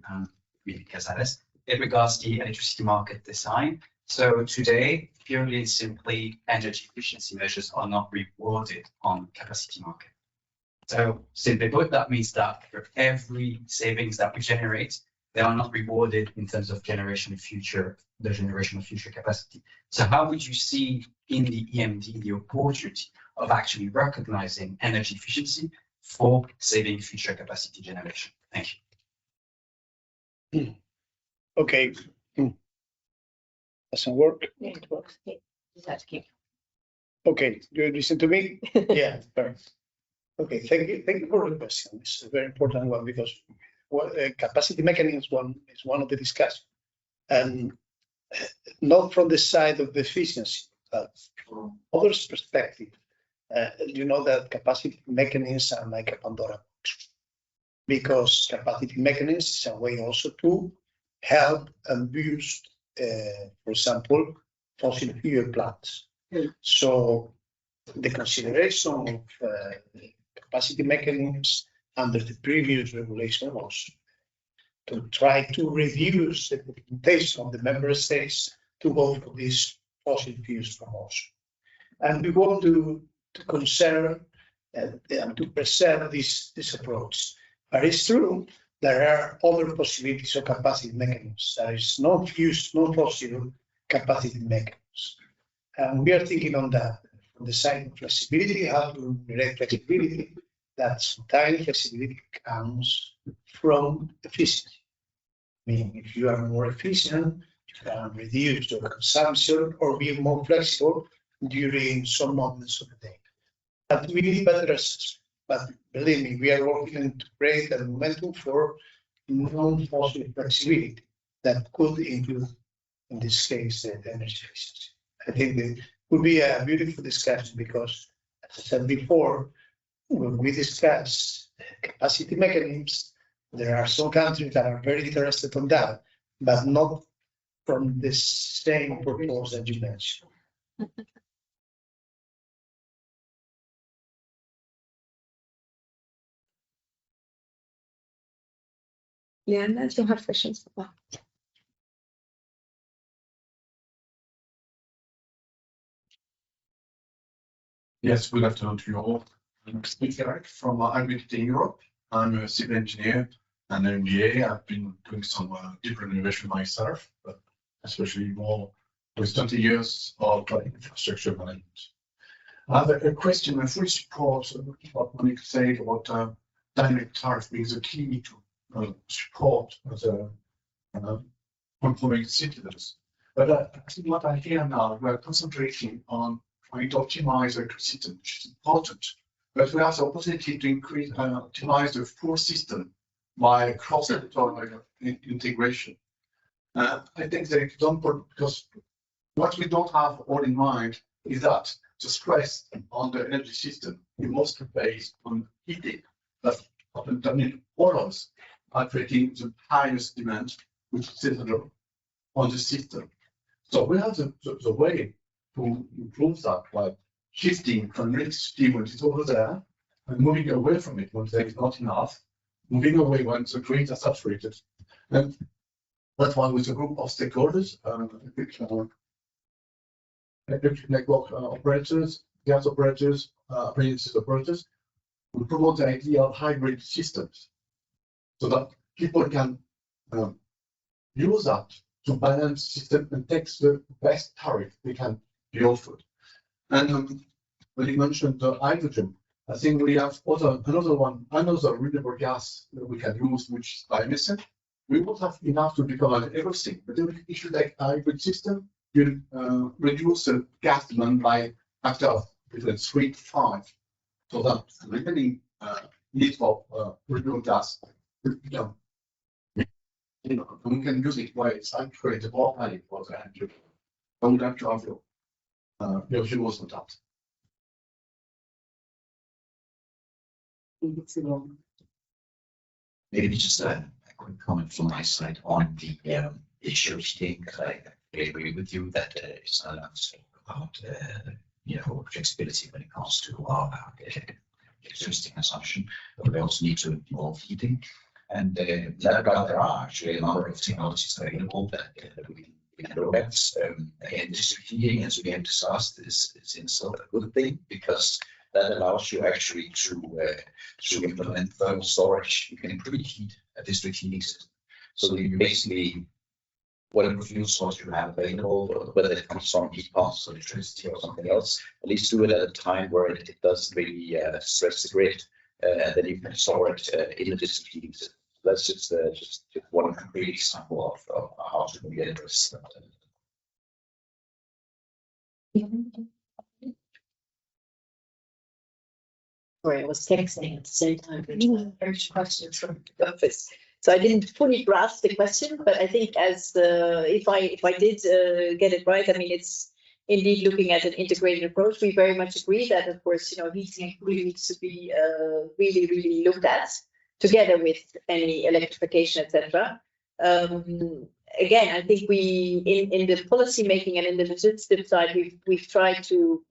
because Alice, in regards to the electricity market design. So today, purely and simply, energy efficiency measures are not rewarded on capacity market. So simply put, that means that for every savings that we generate, they are not rewarded in terms of generation of future capacity. So how would you see in the EMD the opportunity of actually recognizing energy efficiency for saving future capacity generation? Thank you. Okay. Doesn't work. Yeah, it works. Yeah, just asking. Okay, you listen to me? Yeah, perfect. Okay, thank you for the question. It's a very important one because capacity mechanism is one of the discussion, and not from the side of the efficiency, but from others' perspective. You know that capacity mechanisms are like a Pandora box, because capacity mechanisms is a way also to help and boost, for example, fossil fuel plants. So the consideration of capacity mechanisms under the previous regulation was to try to reduce the implementation of the member states to go for this fossil fuels promotion. And we want to conserve and to preserve this approach. But it's true, there are other possibilities of capacity mechanisms. There is no fossil capacity mechanisms. And we are thinking on that. On the side of flexibility, how to relate flexibility, that sometimes flexibility comes from efficiency. I mean, if you are more efficient, you can reduce your consumption or be more flexible during some moments of the day. But we need better assessment. But believe me, we are working to create a momentum for non-fossil flexibility that could include, in this case, the energy efficiency. I think it would be a beautiful discussion because, as I said before, when we discuss capacity mechanisms, there are some countries that are very interested in that, but not from the same purpose that you mentioned. Leanna, do you have questions? Yes, good afternoon to you all. I'm Eric from Agriculture Europe. I'm a civil engineer and an MBA. I've been doing some different innovation myself, but especially more with 20 years of infrastructure management. I have a question. I fully support what Monique said about dynamic tariff being the key to support the improving citizens. But I think what I hear now, we're concentrating on trying to optimize the system, which is important. But we have the opportunity to increase and optimize the full system by cross-sector integration. I think the example, because what we don't have all in mind is that the stress on the energy system is mostly based on heating. That all of us are creating the highest demand, which is centered on the system. So we have the way to improve that by shifting from electricity when it's over there and moving away from it when there is not enough, moving away when the grids are saturated. And that's why with a group of stakeholders, electric network operators, gas operators, appliance operators, we promote the idea of hybrid systems so that people can use that to balance the system and take the best tariff they can be offered. And when you mentioned the hydrogen, I think we have another renewable gas that we can use, which is biomethane. We won't have enough to decarbonize everything, but if you take a hybrid system, you reduce the gas demand by factor of between 3 to 5. So that the remaining need for renewable gas will become, and we can use it while it's create more value for the end user. I would like to have your views on that. Maybe just a quick comment from my side on the issue of heating. I agree with you that it's not enough to talk about flexibility when it comes to electricity consumption, but we also need to involve heating. And in that regard, there are actually a number of technologies available that we can look at. Again, district heating, as we have discussed, is in itself a good thing because that allows you actually to implement thermal storage. You can preheat a district heating system. So you basically, whatever fuel source you have available, whether it comes from heat pumps, electricity, or something else, at least do it at a time where it doesn't really stress the grid, and then you can store it in the district heating system. That's just one concrete example of how to really address that. Sorry, I was texting at the same time, urgent questions from the office. So I didn't fully grasp the question, but I think as if I did get it right, I mean, it's indeed looking at an integrated approach. We very much agree that, of course, heating and cooling needs to be really looked at together with any electrification, etc. Again, I think we in the policy making and in the legislative side, we've tried to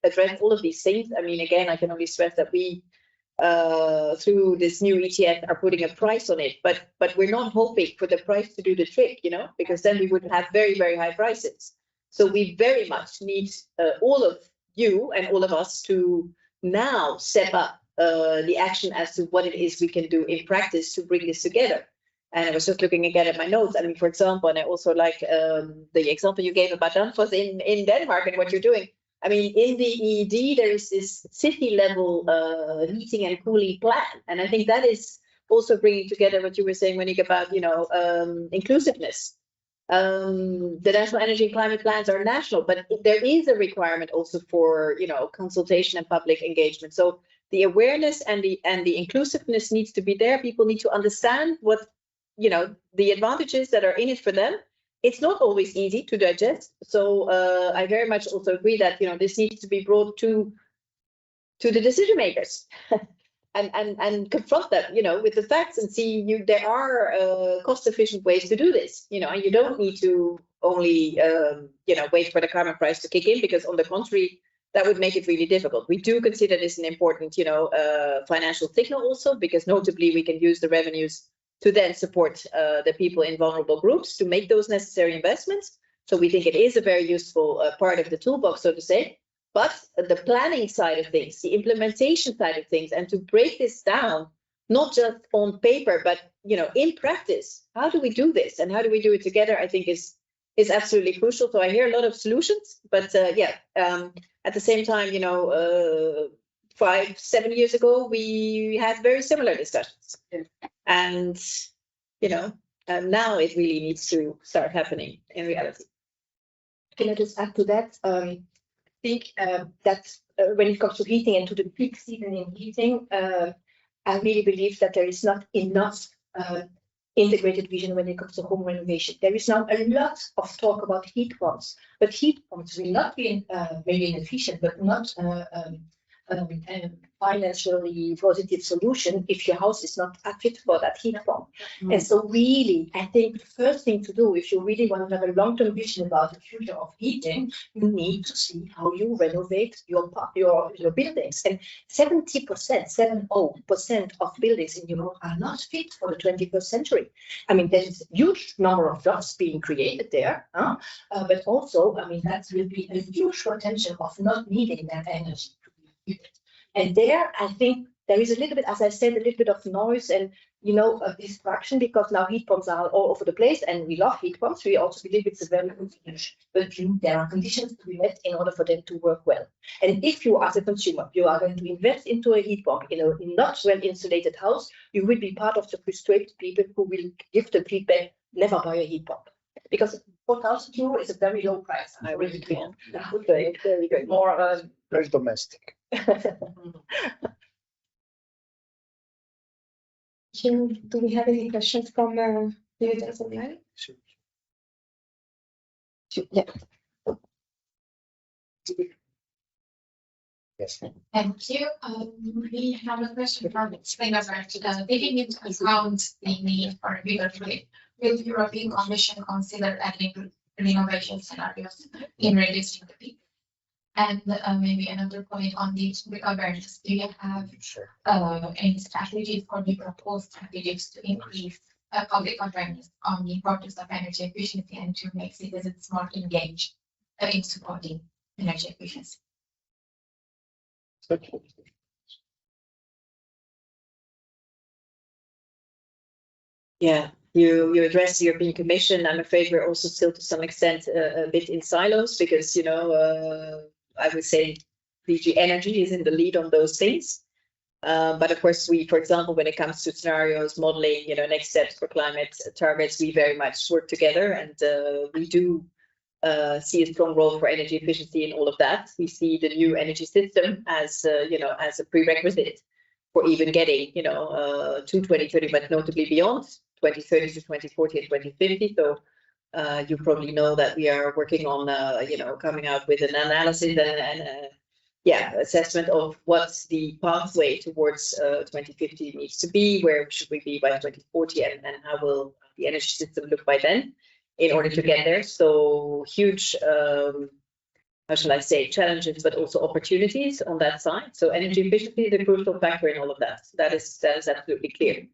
address all of these things. I mean, again, I can only stress that we through this new ETF are putting a price on it, but we're not hoping for the price to do the trick, because then we would have very high prices. So we very much need all of you and all of us to now step up the action as to what it is we can do in practice to bring this together. And I was just looking again at my notes. I mean, for example, and I also like the example you gave about Danfoss in Denmark and what you're doing. I mean, in the EED, there is this city level heating and cooling plan. And I think that is also bringing together what you were saying, Monique, about, inclusiveness. The national energy and climate plans are national, but there is a requirement also for, consultation and public engagement. So the awareness and the inclusiveness needs to be there. People need to understand what, the advantages that are in it for them. It's not always easy to digest. So I very much also agree that, this needs to be brought to the decision makers and confront them, with the facts and see there are cost efficient ways to do this, and you don't need to only, wait for the carbon price to kick in, because on the contrary, that would make it really difficult. We do consider this an important, financial signal also, because notably we can use the revenues to then support the people in vulnerable groups to make those necessary investments. So we think it is a very useful part of the toolbox, so to say. But the planning side of things, the implementation side of things, and to break this down, not just on paper, but in practice, how do we do this and how do we do it together? I think is absolutely crucial. So I hear a lot of solutions, but at the same time, 5-7 years ago, we had very similar discussions. Yeah. And, now it really needs to start happening in reality. Can I just add to that? I think that when it comes to heating and to the peak season in heating, I really believe that there is not enough integrated vision when it comes to home renovation. There is now a lot of talk about heat pumps, but heat pumps will not be very inefficient, but not financially positive solution if your house is not fit for that heat pump. Mm-hmm. And so really, I think the first thing to do, if you really want to have a long-term vision about the future of heating, you need to see how you renovate your buildings. And 70% of buildings in Europe are not fit for the 21st century. I mean, there's a huge number of jobs being created there, but also, I mean, that will be a huge potential of not needing that energy. And there, I think there is a little bit, as I said, a little bit of noise and, a distraction, because now heat pumps are all over the place, and we love heat pumps. We also believe it's a very good solution, but there are conditions to be met in order for them to work well. And if you, as a consumer, you are going to invest into a heat pump in a not well insulated house, you will be part of the frustrated people who will give the feedback, never buy a heat pump. Because €4,000 is a very low price. I really can. Okay, very good. More very domestic. Do we have any questions from the audience online? Sure. Yeah. Yes. Thank you. We have a question from Spain about taking into account the need for a bigger fleet. Will the European Commission consider adding renovation scenarios in reducing the peak? And maybe another point on the awareness. Do you have any strategies or do you propose strategies to increase public awareness on the importance of energy efficiency and to make citizens more engaged in supporting energy efficiency? Yeah, you address the European Commission. I'm afraid we're also still to some extent a bit in silos because, you know, I would say DG Energy is in the lead on those things. But of course, we, for example, when it comes to scenarios, modeling, you know, next steps for climate targets, we very much work together, and we do see a strong role for energy efficiency in all of that. We see the new energy system as, you know, as a prerequisite for even getting, you know, to 2030, but notably beyond 2030 to 2040 and 2050. So you probably know that we are working on, you know, coming out with an analysis and yeah, assessment of what the pathway towards 2050 needs to be, where should we be by 2040, and how will the energy system look by then in order to get there. So huge, how shall I say, challenges, but also opportunities on that side. So energy efficiency is a crucial factor in all of that. That is absolutely clear.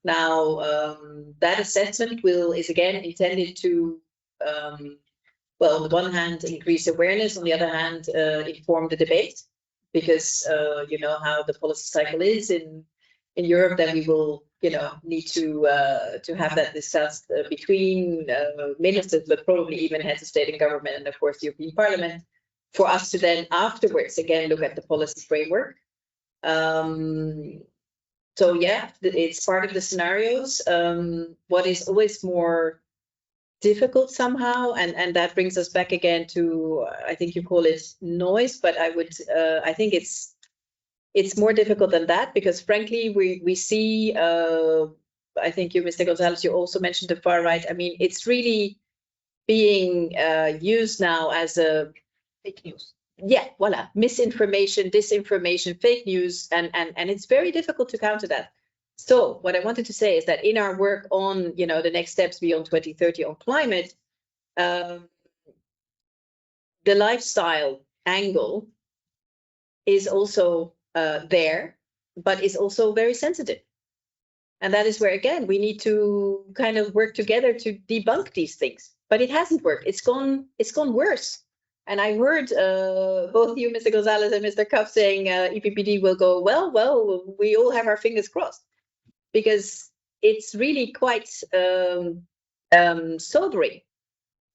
Now, that assessment is again intended to, well, on the one hand, increase awareness, on the other hand, inform the debate, because you know how the policy cycle is in Europe. Then we will, you know, need to have that discussed between ministers, but probably even heads of state and government, and of course the European Parliament, for us to then afterwards again look at the policy framework. So yeah, it's part of the scenarios. What is always more difficult somehow, and that brings us back again to, I think you call it noise, but I think it's more difficult than that, because frankly we see, I think you, Mr. Gonzalez, you also mentioned the far right. I mean, it's really being used now as a fake news. Yeah, voila, misinformation, disinformation, fake news, and it's very difficult to counter that. So what I wanted to say is that in our work on, you know, the next steps beyond 2030 on climate, the lifestyle angle is also there, but is also very sensitive. And that is where, again, we need to kind of work together to debunk these things. But it hasn't worked. It's gone worse. And I heard both you, Mr. Gonzalez, and Mr. Cuff saying EPPD will go well. Well, we all have our fingers crossed, because it's really quite sobering,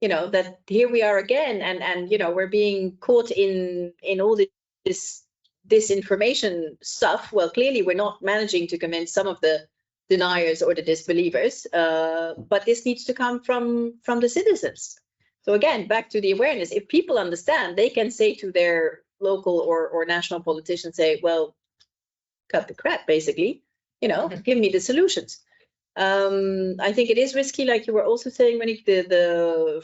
you know, that here we are again, and you know, we're being caught in all this disinformation stuff. Well, clearly we're not managing to convince some of the deniers or the disbelievers, but this needs to come from the citizens. So again, back to the awareness. If people understand, they can say to their local or national politicians, say, well, cut the crap, basically, you know, give me the solutions. I think it is risky, like you were also saying, Monique,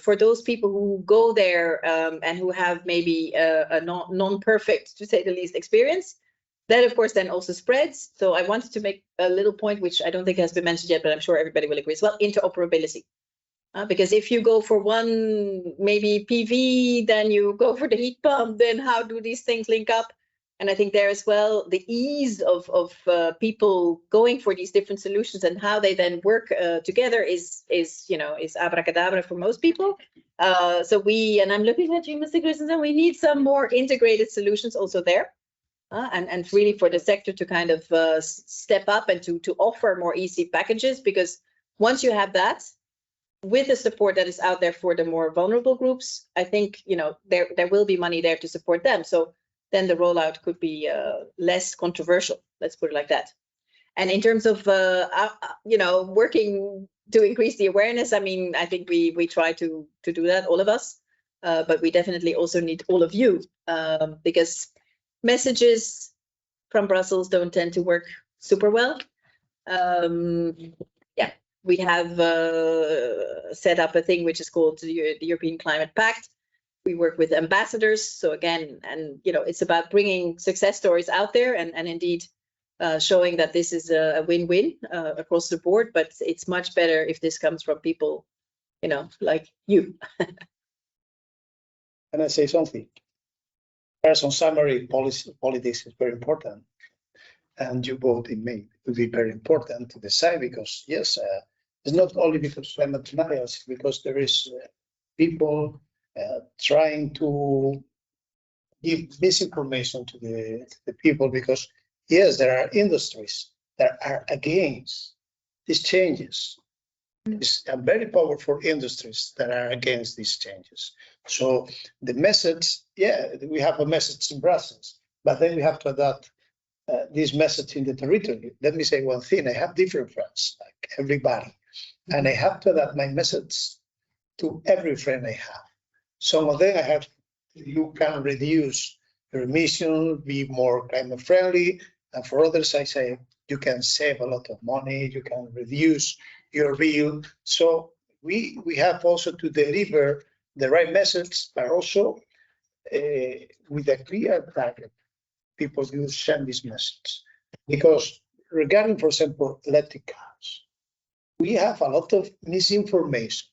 for those people who go there and who have maybe a non-perfect, to say the least, experience, that of course then also spreads. So I wanted to make a little point, which I don't think has been mentioned yet, but I'm sure everybody will agree as well: interoperability. Because if you go for one, maybe PV, then you go for the heat pump, then how do these things link up? And I think there as well, the ease of people going for these different solutions and how they then work together is abracadabra for most people. So and I'm looking at you, Mr. Christensen, we need some more integrated solutions also there. And really for the sector to kind of step up and to offer more easy packages, because once you have that, with the support that is out there for the more vulnerable groups, I think, you know, there will be money there to support them. So then the rollout could be less controversial, let's put it like that. And in terms of, you know, working to increase the awareness, I mean, I think we try to do that, all of us, but we definitely also need all of you, because messages from Brussels don't tend to work super well. Yeah, we have set up a thing which is called the European Climate Pact. We work with ambassadors. So again, and you know, it's about bringing success stories out there and indeed showing that this is a win-win across the board. But it's much better if this comes from people, you know, like you. Can I say something? First, on summary, politics is very important. And you both in May will be very important to decide because, yes, it's not only because climate denials, it's because there is people trying to give misinformation to the people because, yes, there are industries that are against these changes. It's a very powerful industries that are against these changes. So the message, yeah, we have a message in Brussels, but then we have to adapt this message in the territory. Let me say one thing, I have different friends, like everybody, and I have to adapt my message to every friend I have. Some of them I have, you can reduce your emission, be more climate friendly, and for others I say, you can save a lot of money, you can reduce your bill. So we have also to deliver the right message, but also with a clear target. People will send this message. Because regarding, for example, electric cars, we have a lot of misinformation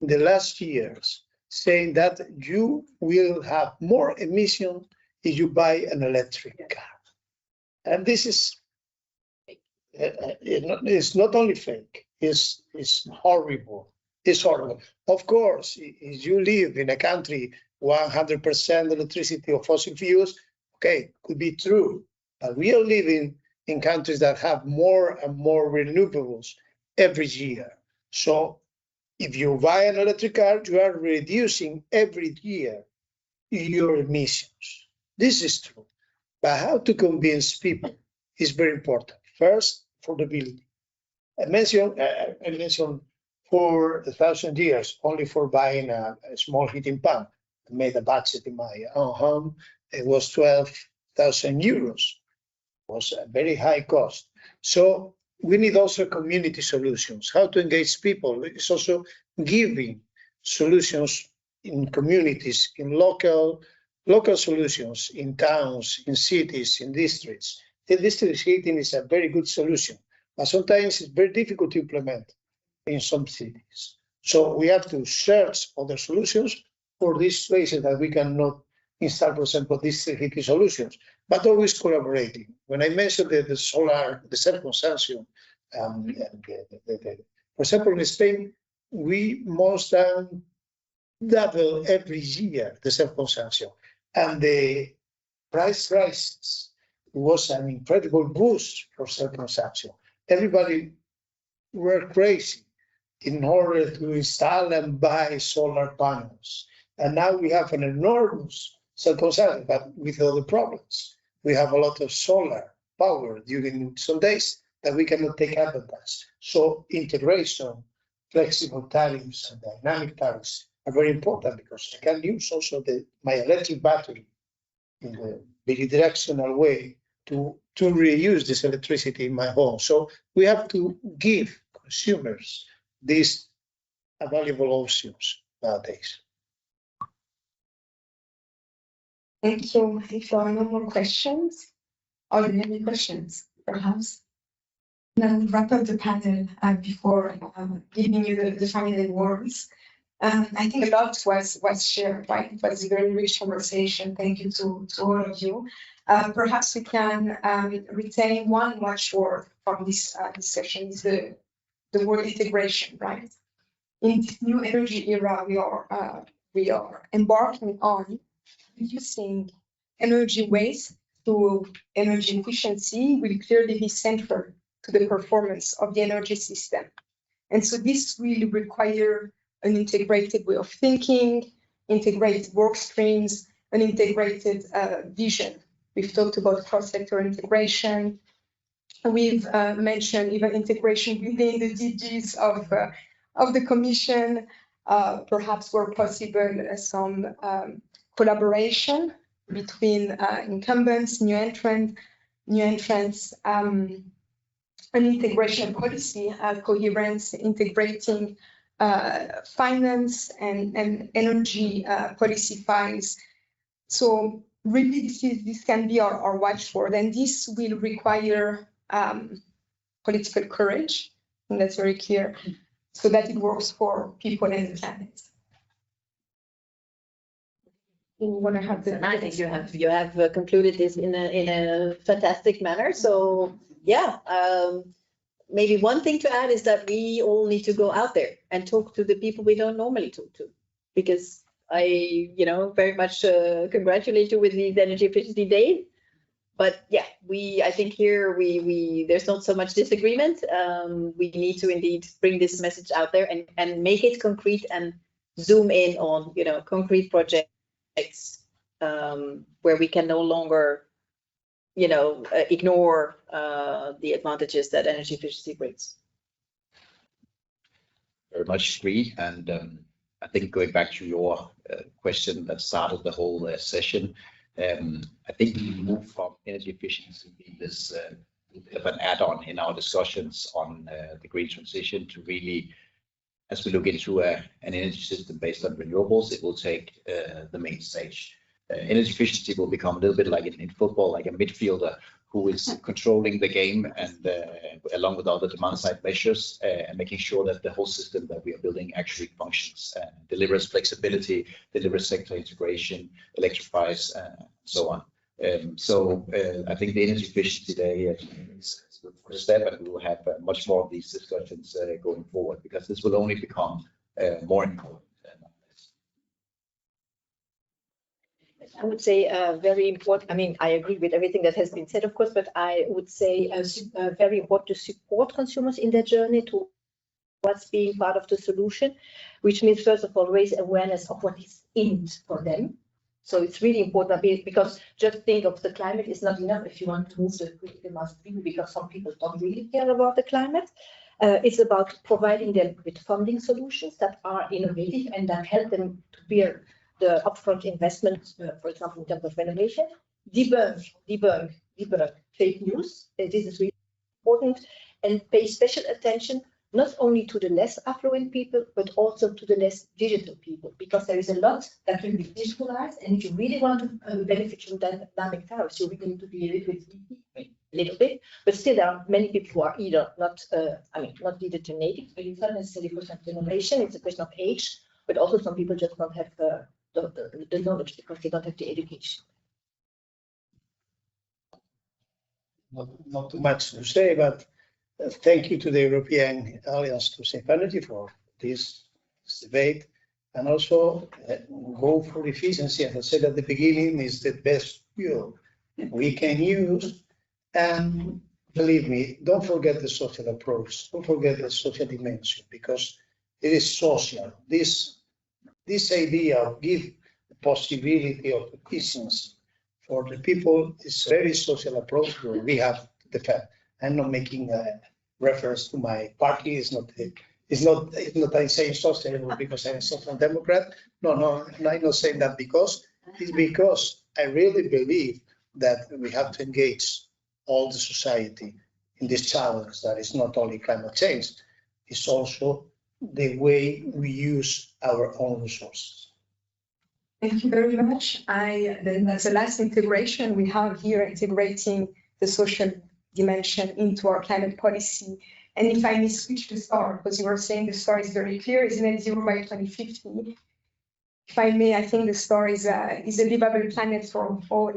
in the last years saying that you will have more emission if you buy an electric car. And this is, it's not only fake, it's horrible. It's horrible. Of course, if you live in a country 100% electricity or fossil fuels, okay, could be true. But we are living in countries that have more and more renewables every year. So if you buy an electric car, you are reducing every year your emissions. This is true. But how to convince people is very important. First, affordability. I mentioned for 1,000 years, only for buying a small heating pump. I made a budget in my own home. It was 12,000 euros. It was a very high cost. So we need also community solutions. How to engage people. It's also giving solutions in communities, in local solutions, in towns, in cities, in districts. The district heating is a very good solution, but sometimes it's very difficult to implement in some cities. So we have to search other solutions for these places that we cannot install, for example, district heating solutions, but always collaborating. When I mentioned the solar, the self-consumption, for example, in Spain, we most double every year the self-consumption, and the price rises. It was an incredible boost for self-consumption. Everybody were crazy in order to install and buy solar panels. And now we have an enormous self-consumption, but with other problems. We have a lot of solar power during some days that we cannot take advantage. So integration, flexible tariffs, and dynamic tariffs are very important because I can use also my electric battery in a bidirectional way to reuse this electricity in my home. So we have to give consumers these valuable options nowadays. Thank you. If there are no more questions, or any questions, perhaps. Now we'll wrap up the panel before giving you the final words. I think a lot was shared, right? It was a very rich conversation. Thank you to all of you. Perhaps we can retain one watchword from this session is the word integration, right? In this new energy era, we are embarking on reducing energy waste through energy efficiency will clearly be central to the performance of the energy system. And so this will require an integrated way of thinking, integrated work streams, an integrated vision. We've talked about cross-sector integration. We've mentioned even integration within the DGs of the Commission, perhaps where possible, some collaboration between incumbents, new entrants, an integration policy, coherence, integrating finance and energy policy files. So really, this can be our watchword, and this will require political courage, and that's very clear, so that it works for people and the planet. we want to have the. I think you have concluded this in a fantastic manner. So yeah, maybe one thing to add is that we all need to go out there and talk to the people we don't normally talk to, because I, very much congratulate you with the Energy Efficiency Day. But yeah, I think here there's not so much disagreement. We need to indeed bring this message out there and make it concrete and zoom in on, concrete projects where we can no longer, ignore the advantages that energy efficiency brings. Very much agree. And I think going back to your question that started the whole session, I think we move from energy efficiency being this bit of an add-on in our discussions on the green transition to really, as we look into an energy system based on renewables, it will take the main stage. Energy efficiency will become a little bit like in football, like a midfielder who is controlling the game and along with other demand side measures and making sure that the whole system that we are building actually functions, delivers flexibility, delivers sector integration, electrifies, and so on. I think the energy efficiency day is a good first step, and we will have much more of these discussions going forward, because this will only become more important. I would say very important. I mean, I agree with everything that has been said, of course, but I would say very important to support consumers in their journey towards being part of the solution, which means, first of all, raise awareness of what is in it for them. So it's really important, because just think of the climate is not enough if you want to move the critical mass of people, because some people don't really care about the climate. It's about providing them with funding solutions that are innovative and that help them to bear the upfront investment, for example, in terms of renovation, debunk fake news. This is really important, and pay special attention not only to the less affluent people, but also to the less digital people, because there is a lot that will be digitalized, and if you really want to benefit from dynamic tariffs, you really need to be a little bit, but still there are many people who are either not digital native, but it's not necessarily a question of generation, it's a question of age, but also some people just don't have the knowledge because they don't have the education. Not too much to say, but thank you to the European Alliance to Save Energy for this debate, and also go for efficiency. As I said at the beginning, is the best fuel we can use. And believe me, don't forget the social approach, don't forget the social dimension, because it is social. This idea of give the possibility of efficiency for the people is very social approach where we have to defend. I'm not making a reference to my party. It's not I'm saying social because I'm a social democrat. No, I'm not saying that because I really believe that we have to engage all the society in this challenge that is not only climate change, it's also the way we use our own resources. Thank you very much. Then that's the last integration we have here, integrating the social dimension into our climate policy. And if I may switch the star, because you were saying the star is very clear, is net zero by 2050. If I may, I think the star is a livable planet for all.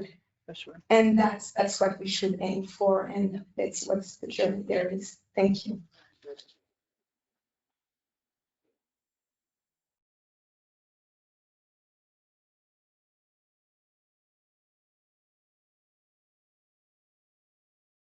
For sure. And that's what we should aim for. And let's see what the journey there is. Thank you.